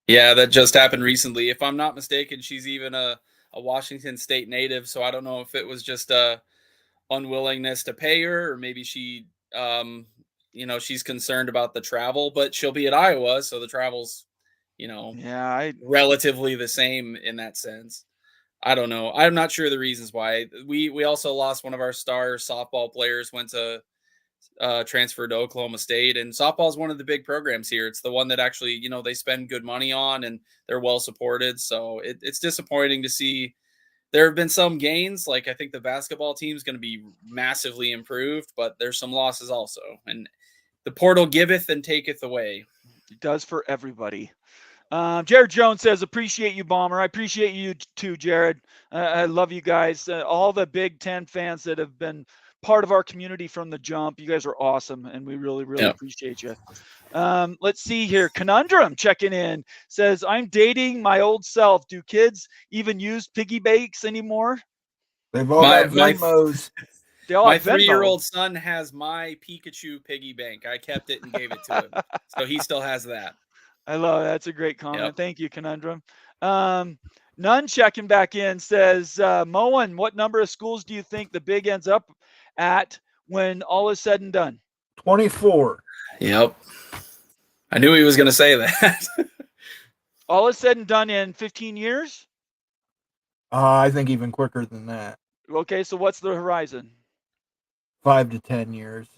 Yeah, that just happened recently. If I'm not mistaken, she's even a Washington State native, so I don't know if it was just a unwillingness to pay her, or maybe she, she's concerned about the travel, but she'll be at Iowa, so the travel's, relatively the same in that sense. I don't know. I'm not sure the reasons why. We also lost one of our star softball players, went to transfer to Oklahoma State, and softball is one of the big programs here. It's the one that actually, they spend good money on, and they're well supported. So it's disappointing to see. There have been some gains. Like, I think the basketball team is going to be massively improved, but there's some losses also. And the portal giveth and taketh away. It does for everybody. Jared Jones says, appreciate you, Bomber. I appreciate you too, Jared. I love you guys. All the Big Ten fans that have been part of our community from the jump. You guys are awesome, and we really, really appreciate you. Let's see here. Conundrum checking in says, I'm dating my old self. Do kids even use piggy banks anymore? They've all got Venmos. My 3-year-old son has my Pikachu piggy bank. I kept it and gave it to him. So he still has that. I love it. That's a great comment. Yep. Thank you, Conundrum. None checking back in says, Moen, what number of schools do you think the Big ends up at when all is said and done? 24. Yep. I knew he was going to say that. All is said and done in 15 years? I think even quicker than that. Okay, so what's the horizon? 5 to 10 years.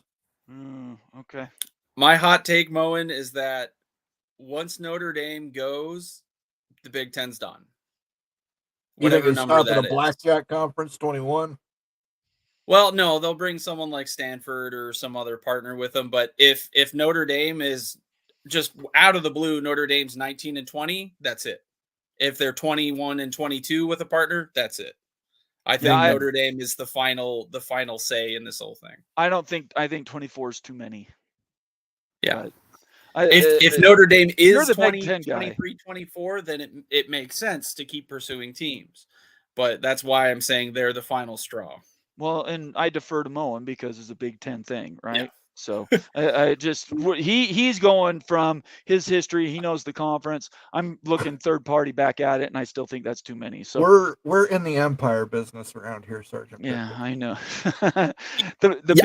Okay. My hot take, Moen, is that once Notre Dame goes, the Big Ten's done. Whatever number that is. A blackjack conference, 21? Well, no, they'll bring someone like Stanford or some other partner with them. But if Notre Dame is just out of the blue, Notre Dame's 19 and 20, that's it. If they're 21 and 22 with a partner, that's it. I think Notre Dame is the final say in this whole thing. I think 24 is too many. Yeah. If Notre Dame is 20, 23, 24, then it makes sense to keep pursuing teams. But that's why I'm saying they're the final straw. Well, and I defer to Moen because it's a Big Ten thing, right? Yeah. So he's going from his history. He knows the conference. I'm looking third party back at it, and I still think that's too many. So we're in the empire business around here, Sergeant. Yeah, Pickett. I know.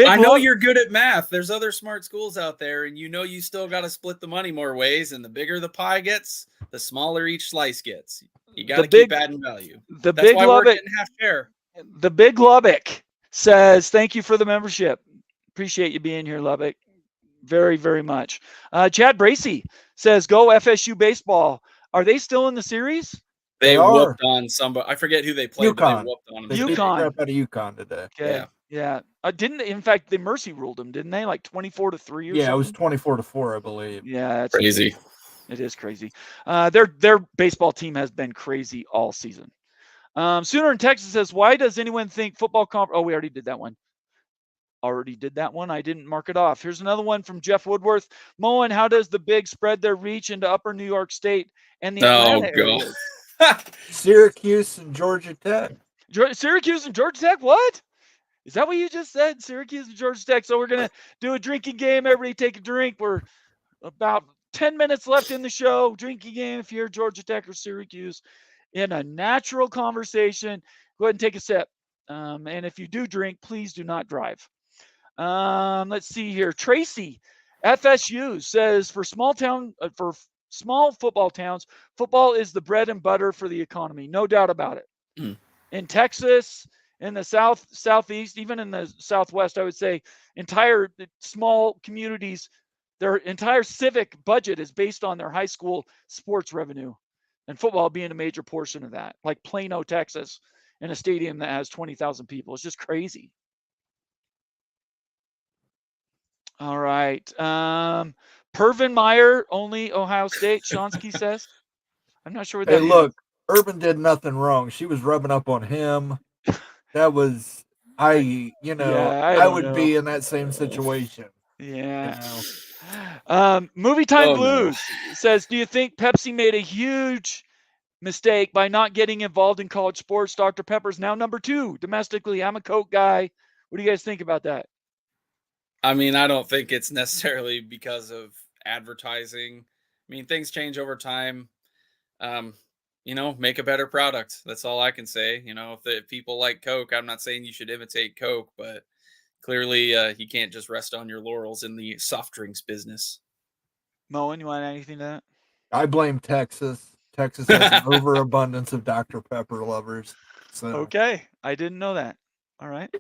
I know you're good at math. There's other smart schools out there, and you still got to split the money more ways. And the bigger the pie gets, the smaller each slice gets. You got to keep adding value. That's why we're getting half share. The Big Lubbock says, thank you for the membership. Appreciate you being here, Lubbock. Very, very much. Chad Bracey says, go FSU baseball. Are they still in the series? They whooped on somebody. I forget who they played, but they whooped on them. UConn. Out of UConn today. Okay. Yeah. In fact, they mercy ruled them, didn't they? Like 24-3 or something? Yeah, it was 24-4, I believe. Yeah. That's crazy. It is crazy. Their baseball team has been crazy all season. Sooner in Texas says, why does anyone think football Oh, we already did that one. I didn't mark it off. Here's another one from Jeff Woodworth. Moen, how does the Big spread their reach into upper New York State and the Atlanta areas? Syracuse and Georgia Tech. Syracuse and Georgia Tech? What? Is that what you just said? Syracuse and Georgia Tech. So we're going to do a drinking game. Everybody take a drink. We're about 10 minutes left in the show. Drinking game if you're Georgia Tech or Syracuse. In a natural conversation, go ahead and take a sip. And if you do drink, please do not drive. Let's see here. Tracy, FSU says for small football towns, football is the bread and butter for the economy. No doubt about it. In Texas in the South, Southeast, even in the Southwest, I would say entire small communities, their entire civic budget is based on their high school sports revenue, and football being a major portion of that. Like Plano, Texas, in a stadium that has 20,000 people. It's just crazy. All right. Pervin Meyer, only Ohio State, Shonsky says. I'm not sure what that Hey, means. look, Urban did nothing wrong. She was rubbing up on him. That was, I Yeah, I would don't be know. in that same situation. Yeah. You know? Movie Time Oh, no. Blues says, do you think Pepsi made a huge mistake by not getting involved in college sports? Dr. Pepper's now number 2 domestically. I'm a Coke guy. What do you guys think about that? I mean, I don't think it's necessarily because of advertising. I mean, things change over time. You know, make a better product. That's all I can say. You know, if people like Coke, I'm not saying you should imitate Coke, but clearly you can't just rest on your laurels in the soft drinks business. Moen, you want anything to that? I blame Texas. Texas has an overabundance of Dr. Pepper lovers. So Okay. I didn't know that. All right.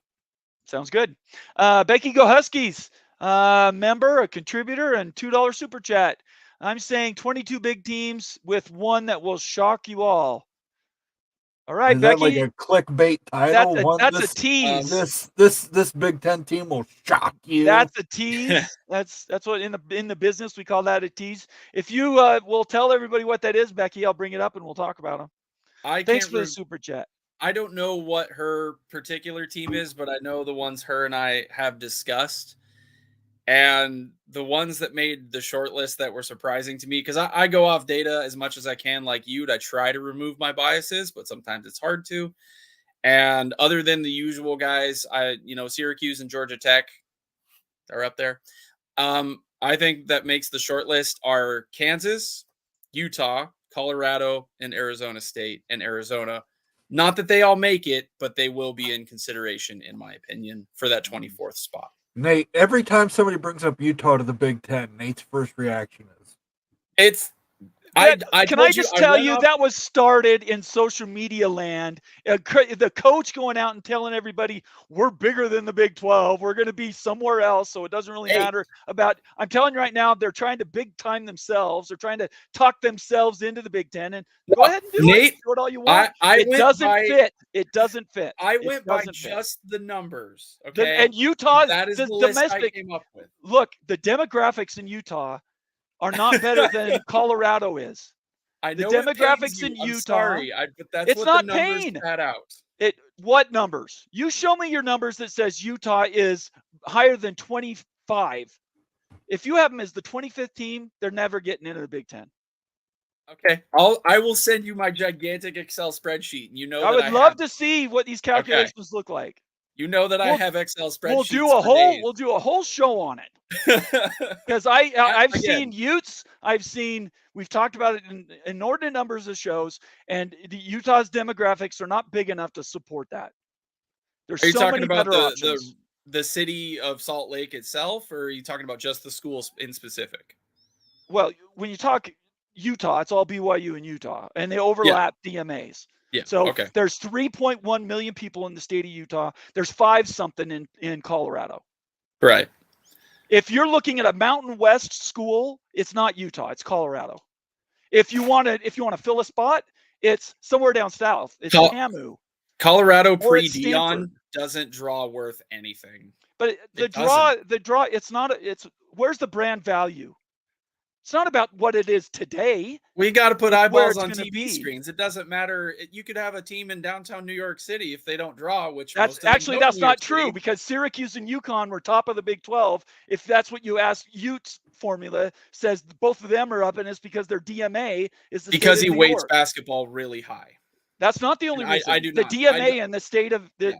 Sounds good. Becky Go Huskies, member, a contributor, and $2 super chat. I'm saying 22 big teams with one that will shock you all. All right, is that Becky. like a clickbait title? That's a tease. This Big Ten team will shock you. That's a tease. That's what in the business we call that a tease. If you will tell everybody what that is, Becky, I'll bring it up and we'll talk about them. Thanks for the super chat. I don't know what her particular team is, but I know the ones her and I have discussed. And the ones that made the short list that were surprising to me, because I go off data as much as I can like you. I try to remove my biases, but sometimes it's hard to. And other than the usual guys, Syracuse and Georgia Tech are up there. I think that makes the short list are Kansas, Utah, Colorado, and Arizona State and Arizona. Not that they all make it, but they will be in consideration, in my opinion, for that 24th spot. Nate, every time somebody brings up Utah to the Big Ten, Nate's first reaction is Can I just tell you that was started in social media land. The coach going out and telling everybody we're bigger than the Big 12. We're going to be somewhere else, so it doesn't really matter about. I'm telling you right now, they're trying to big time themselves. They're trying to talk themselves into the Big Ten. And go ahead and do Nate, it. Do it all you want. It doesn't fit. I went by just the numbers. Okay, and Utah, that is the the list domestic. I came up with. Look, the demographics in Utah are not better than Colorado is. I know the demographics in Utah. Sorry, but that's it's what not the numbers pain. Pat out. What numbers? You show me your numbers that says Utah is higher than 25. If you have them as the 25th team, they're never getting into the Big Ten. Okay, I will send you my gigantic Excel spreadsheet. You know, I would love to see what these calculations look like. You know that I have Excel spreadsheets. We'll do a whole show on it. Because I've seen Utes. We've talked about it in inordinate numbers of shows, and the Utah's demographics are not big enough to support that. There's so many better options. The city of Salt Lake itself, or are you talking about just the schools in specific? Well, when you talk Utah, it's all BYU and Utah, and they overlap DMAs. Yeah. So there's 3.1 million people in the state of Utah. There's 5 something in Colorado. Right. If you're looking at a Mountain West school, it's not Utah, it's Colorado. If you want to fill a spot, it's somewhere down south. It's Camu. Colorado pre-Dion doesn't draw worth anything. But the draw, where's the brand value? It's not about what it is today. We got to put eyeballs on TV screens. It doesn't matter. You could have a team in downtown New York City if they don't draw, which that's not true because Syracuse and UConn were top of the Big 12. If that's what you ask, Utes formula says both of them are up, and it's because their DMA is because he weights basketball really high. That's not the only reason. I do not. The DMA and the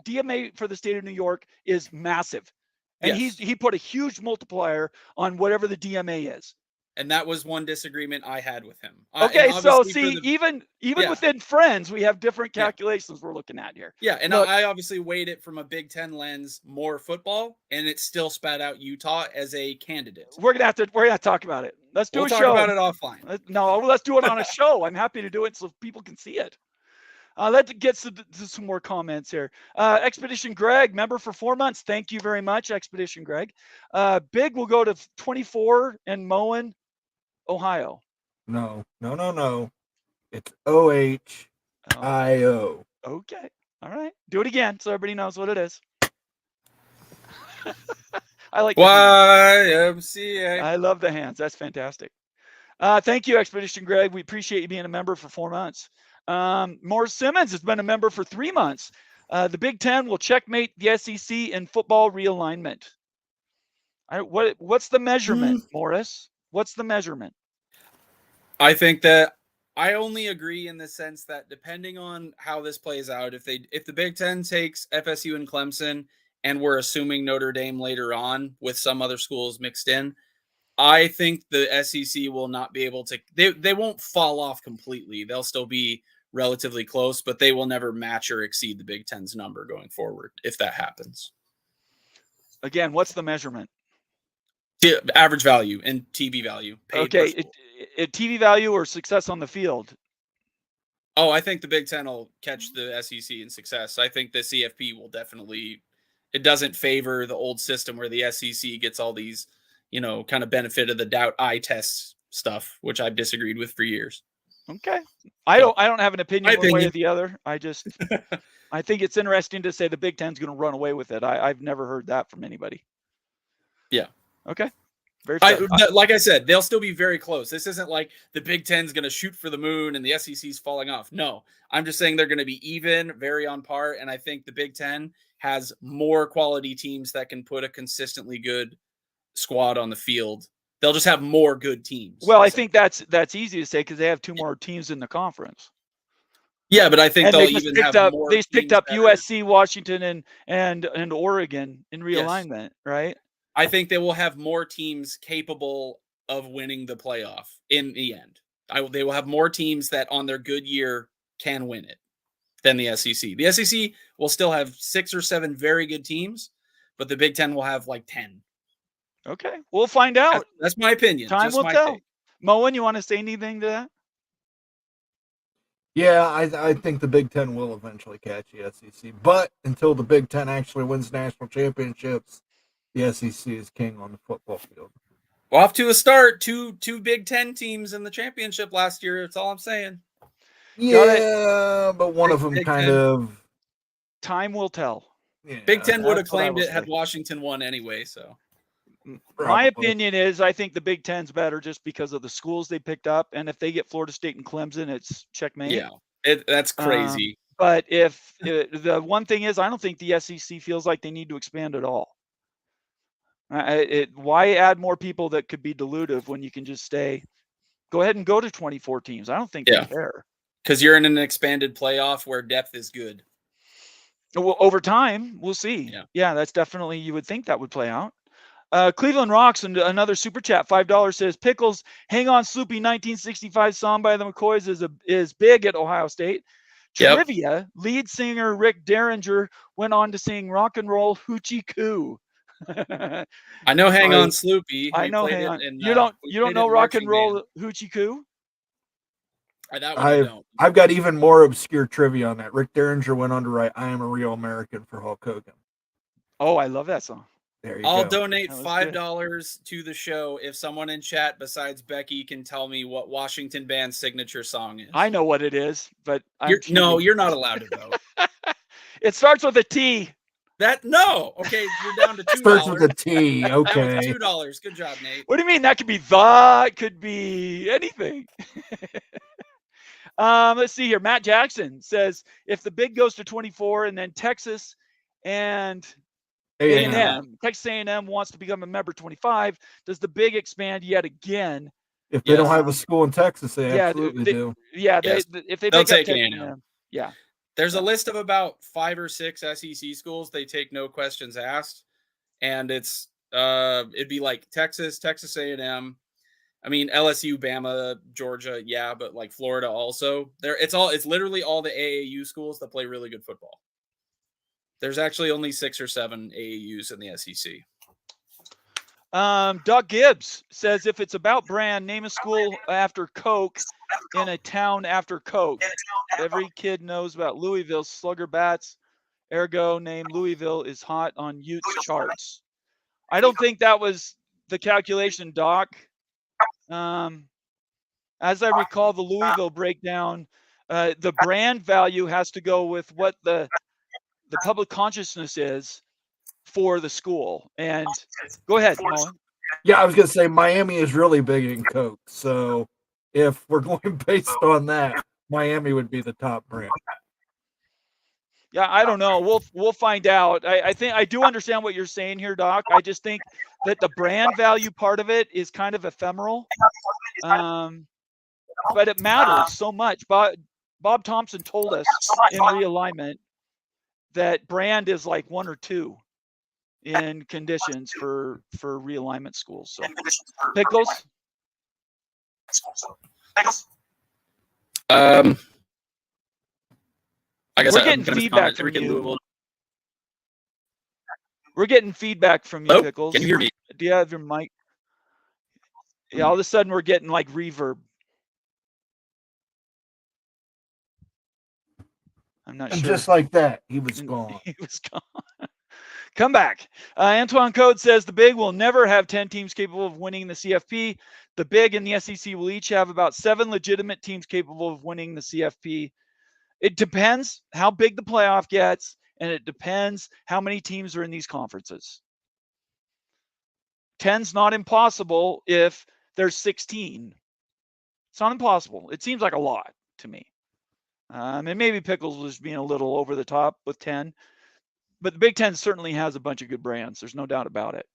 DMA for the state of New York is massive, and he put a huge multiplier on whatever the DMA is. And that was one disagreement I had with him. Okay, so see, even within friends, we have different calculations we're looking at here. Yeah, and I obviously weighed it from a Big Ten lens, more football, and it still spat out Utah as a candidate. We're gonna have to talk about it. Let's do a show. We'll talk about it offline. No, let's do it on a show. I'm happy to do it so people can see it. Let's get to some more comments here. Expedition Greg, member for 4 months. Thank you very much, Expedition Greg. Big will go to 24 in Moen, Ohio. No. It's OHIO. Okay. All right. Do it again so everybody knows what it is. I like the hands. YMCA. I love the hands. That's fantastic. Thank you, Expedition Greg. We appreciate you being a member for 4 months. Morris Simmons has been a member for 3 months. The Big Ten will checkmate the SEC in football realignment. What's the measurement, Morris? What's the measurement? I think that I only agree in the sense that depending on how this plays out, if the Big Ten takes FSU and Clemson, and we're assuming Notre Dame later on with some other schools mixed in, I think the SEC will not be able to. They won't fall off completely. They'll still be relatively close, but they will never match or exceed the Big Ten's number going forward if that happens. Again, what's the measurement? Average value and TV value. Okay, TV value or success on the field? Oh, I think the Big Ten will catch the SEC in success. I think the CFP will definitely. It doesn't favor the old system where the SEC gets all these, kind of benefit of the doubt eye test stuff, which I've disagreed with for years. Okay. I don't have an opinion one way or opinion. the other. I think it's interesting to say the Big Ten's going to run away with it. I've never heard that from anybody. Yeah. Okay. Very fair. Like I said, they'll still be very close. This isn't like the Big Ten's going to shoot for the moon and the SEC's falling off. No, I'm just saying they're going to be even, very on par. And I think the Big Ten has more quality teams that can put a consistently good squad on the field. They'll just have more good teams. Well, I think that's easy to say because they have 2 more teams in the conference. Yeah, but I think And they'll they even have more. They just picked teams up that USC, Washington, and Oregon in realignment, right? I think they will have more teams capable of winning the playoff in the end. They will have more teams that on their good year can win it than the SEC. The SEC will still have 6 or 7 very good teams, but the Big Ten will have like 10. Okay. We'll find out. That's my opinion. Time will tell. Moen, you want to say anything to that? Yeah, I think the Big Ten will eventually catch the SEC, but until the Big Ten actually wins national championships, the SEC is king on the football field. Well, off to a start. Two Big Ten teams in the championship last year. That's all I'm saying. Yeah, but one of them Big kind Ten. of. Time will tell. Yeah, Big Ten would have that's what I claimed was it had thinking. Washington won anyway. So My Probably. opinion is I think the Big Ten's better just because of the schools they picked up. And if they get Florida State and Clemson, it's checkmate. yeah, that's crazy. But if the one thing is, I don't think the SEC feels like they need to expand at all. Why add more people that could be dilutive when you can just go ahead and go to 24 teams? I don't think they care. Because you're in an expanded playoff where depth is good. Well, over time, we'll see. Yeah, that's definitely, you would think that would play out. Cleveland Rocks and another super chat, $5 says, Pickles, Hang On Sloopy 1965 song by the McCoys is big at Ohio State. Yep. Trivia, lead singer Rick Derringer went on to sing Rock and Roll Hoochie Coo. I know Hang On Sloopy. I know Hang On. You don't know Rock and Roll Hoochie Coo? That one I don't. I've got even more obscure trivia on that. Rick Derringer went on to write I Am a Real American for Hulk Hogan. Oh, I love that song. There you I'll go. donate That was $5 to the show if someone in chat besides Becky can tell me what Washington Band's signature song is. I know what it is, but you're not allowed to vote. It starts with a T. Okay, you're down to $2. Starts with a T. Okay. $2. Good job, Nate. What do you mean? That could be it could be anything. Let's see here. Matt Jackson says if the big goes to 24 and then Texas and A&M, Texas A&M wants to become a member 25, does the big expand yet again? If they don't have a school in Texas, they Yeah, absolutely they- do. Yeah, Yes. if they They'll pick up take Texas A&M. Yeah. There's a list of about 5 or 6 SEC schools. They take no questions asked, and it'd be like Texas A&M. I mean LSU, Bama, Georgia, yeah, but like Florida also. It's literally all the AAU schools that play really good football. There's actually only 6 or 7 AAUs in the SEC. Doug Gibbs says, if it's about brand, name a school after Coke in a town after Coke. Every kid knows about Louisville Slugger Bats. Ergo, name Louisville is hot on Utes charts. I don't think that was the calculation, Doc. As I recall the Louisville breakdown, the brand value has to go with what the public consciousness is for the school. And go ahead, Mullen. Yeah, I was going to say Miami is really big in Coke. So if we're going based on that, Miami would be the top brand. Yeah, I don't know. We'll find out. I think I do understand what you're saying here, Doc. I just think that the brand value part of it is kind of ephemeral. But it matters so much. Bob Thompson told us in Realignment that brand is like 1 or 2 in conditions for realignment schools. So Pickles. I guess we're getting feedback from you. We're getting feedback from you, Pickles. Can you hear me? Do you have your mic? Yeah, all of a sudden we're getting like reverb. I'm not And sure. just like that, he was gone. He was gone. Come back. Antoine Code says the Big will never have 10 teams capable of winning the CFP. The Big and the SEC will each have about 7 legitimate teams capable of winning the CFP. It depends how big the playoff gets, and it depends how many teams are in these conferences. 10's not impossible if there's 16. It's not impossible. It seems like a lot to me. And maybe Pickles was being a little over the top with 10. But the Big Ten certainly has a bunch of good brands. There's no doubt about it.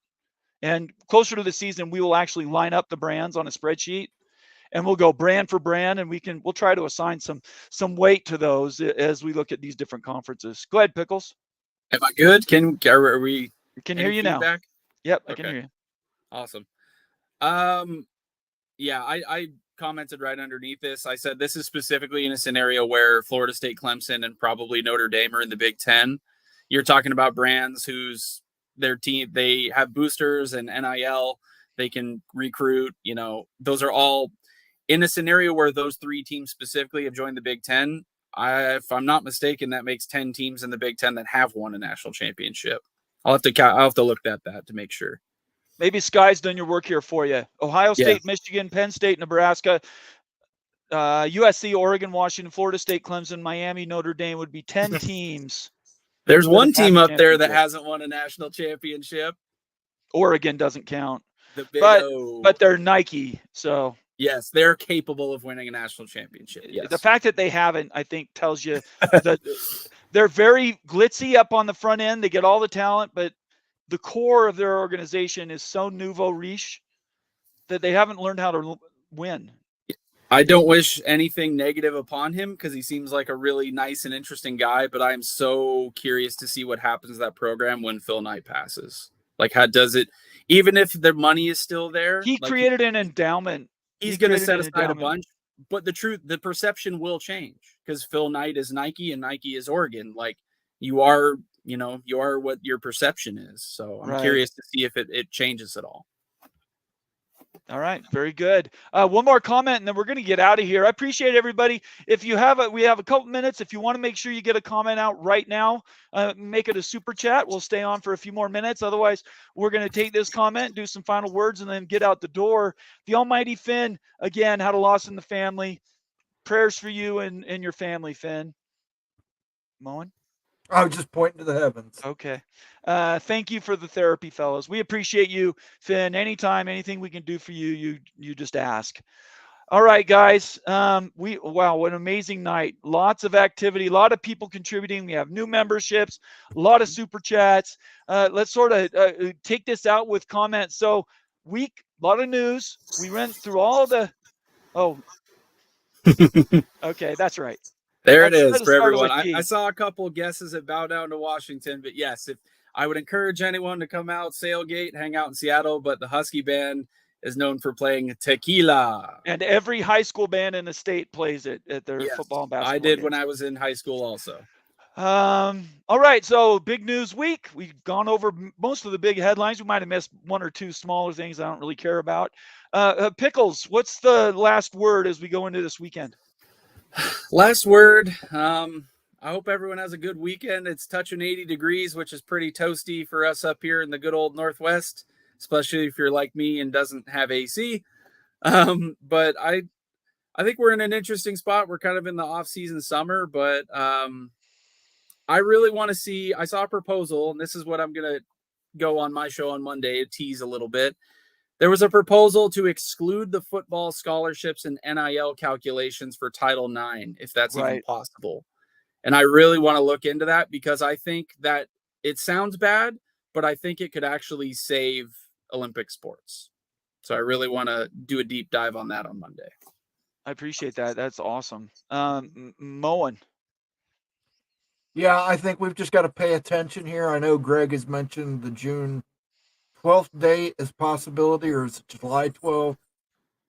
And closer to the season, we will actually line up the brands on a spreadsheet, and we'll go brand for brand, and we'll try to assign some weight to those as we look at these different conferences. Go ahead, Pickles. Am I good? Are we? Can hear you feedback now. Yep, I okay. can hear you. Awesome. Yeah, I commented right underneath this. I said this is specifically in a scenario where Florida State, Clemson, and probably Notre Dame are in the Big Ten. You're talking about brands whose their team, they have boosters and NIL, they can recruit, those are all in a scenario where those 3 teams specifically have joined the Big Ten. If I'm not mistaken, that makes 10 teams in the Big Ten that have won a national championship. I'll have to look at that to make sure. Maybe Sky's done your work here for you. Ohio State, Michigan, Penn State, Nebraska, USC, Oregon, Washington, Florida State, Clemson, Miami, Notre Dame would be 10 teams. There's one team up there that hasn't won a national championship. Oregon doesn't count. But they're Nike, so yes, they're capable of winning a national championship. Yes. The fact that they haven't, I think, tells you that they're very glitzy up on the front end. They get all the talent, but the core of their organization is so nouveau riche that they haven't learned how to win. I don't wish anything negative upon him because he seems like a really nice and interesting guy, but I'm so curious to see what happens to that program when Phil Knight passes. Like, how does it, even if the money is still there? He created an endowment. He's going to set aside a bunch, but the perception will change because Phil Knight is Nike and Nike is Oregon. Like, you are what your perception is. So I'm curious to see if it changes at all. All right. Very good. One more comment and then we're going to get out of here. I appreciate everybody. If you have we have a couple minutes. If you want to make sure you get a comment out right now, make it a super chat. We'll stay on for a few more minutes. Otherwise, we're going to take this comment, do some final words, and then get out the door. The almighty Finn, again, had a loss in the family. Prayers for you and your family, Finn. Moen? I was just pointing to the heavens. Okay. Thank you for the therapy, fellas. We appreciate you, Finn. Anytime, anything we can do for you, you just ask. All right, guys. Wow, what an amazing night. Lots of activity, a lot of people contributing. We have new memberships, a lot of super chats. Let's sort of take this out with comments. So, a lot of news. We went through all the. Oh. Okay, that's right. There it is for everyone. I saw a couple guesses at Bow Down to Washington, but yes, if I would encourage anyone to come out, Sailgate, hang out in Seattle, but the Husky Band is known for playing tequila. And every high school band in the state plays it at their football and basketball I did games. when I was in high school also. All right, so big news week. We've gone over most of the big headlines. We might have missed one or two smaller things I don't really care about. Pickles, what's the last word as we go into this weekend? Last word. I hope everyone has a good weekend. It's touching 80 degrees, which is pretty toasty for us up here in the good old Northwest, especially if you're like me and doesn't have AC. But I think we're in an interesting spot. We're kind of in the off-season summer, but I really want to see. I saw a proposal, and this is what I'm going to go on my show on Monday, tease a little bit. There was a proposal to exclude the football scholarships and NIL calculations for Title IX, if that's even possible. And I really want to look into that because I think that it sounds bad, but I think it could actually save Olympic sports. So I really want to do a deep dive on that on Monday. I appreciate that. That's awesome. Moen. Yeah, I think we've just got to pay attention here. I know Greg has mentioned the June 12th date as possibility, or is it July 12th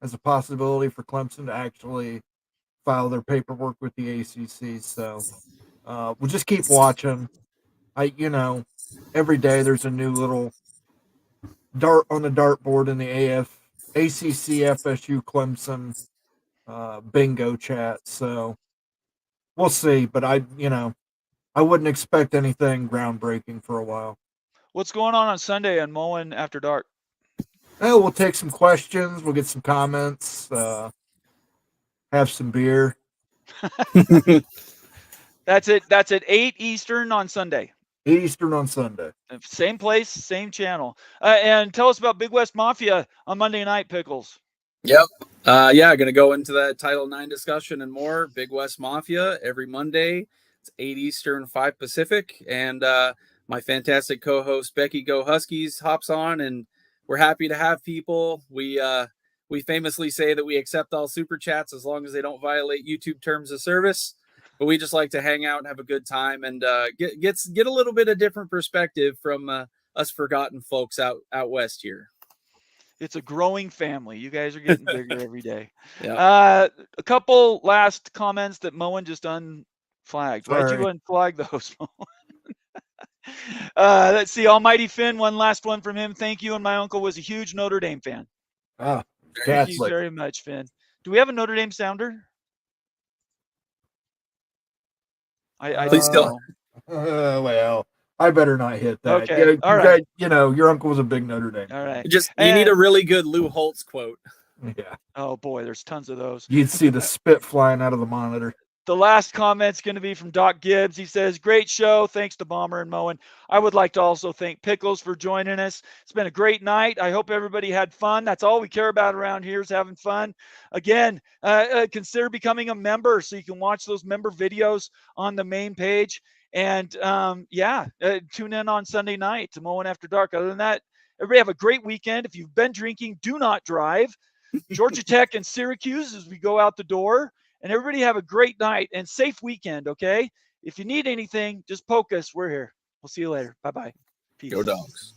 as a possibility for Clemson to actually file their paperwork with the ACC. So we'll just keep watching. Every day there's a new little dart on the dartboard in the ACC FSU Clemson bingo chat. So we'll see, but I wouldn't expect anything groundbreaking for a while. What's going on Sunday on Moen After Dark? Oh, we'll take some questions. We'll get some comments. Have some beer. That's it. That's at 8 Eastern on Sunday. 8 Eastern on Sunday. Same place, same channel. And tell us about Big West Mafia on Monday night, Pickles. Yep. Yeah, going to go into that Title IX discussion and more. Big West Mafia every Monday. It's 8 Eastern, 5 Pacific. And my fantastic co-host, Becky Go Huskies, hops on, and we're happy to have people. We famously say that we accept all super chats as long as they don't violate YouTube terms of service. But we just like to hang out and have a good time and get a little bit of different perspective from us forgotten folks out west here. It's a growing family. You guys are getting bigger every day. Yeah. A couple last comments that Moen just unflagged. Why'd you unflag those, Moen? Let's see. Almighty Finn, one last one from him. Thank you. And my uncle was a huge Notre Dame fan. Thank you very much, Finn. Do we have a Notre Dame sounder? I Please don't. Well, I better not hit that. Okay. All right. Your uncle was a big Notre Dame. All right. You need a really good Lou Holtz quote. Yeah. Oh boy, there's tons of those. You'd see the spit flying out of the monitor. The last comment's going to be from Doc Gibbs. He says, great show. Thanks to Bomber and Moen. I would like to also thank Pickles for joining us. It's been a great night. I hope everybody had fun. That's all we care about around here is having fun. Again, consider becoming a member so you can watch those member videos on the main page. And tune in on Sunday night to Moen After Dark. Other than that, everybody have a great weekend. If you've been drinking, do not drive. Georgia Tech and Syracuse as we go out the door. And everybody have a great night and safe weekend, okay? If you need anything, just poke us. We're here. We'll see you later. Bye-bye. Peace. Go Dogs.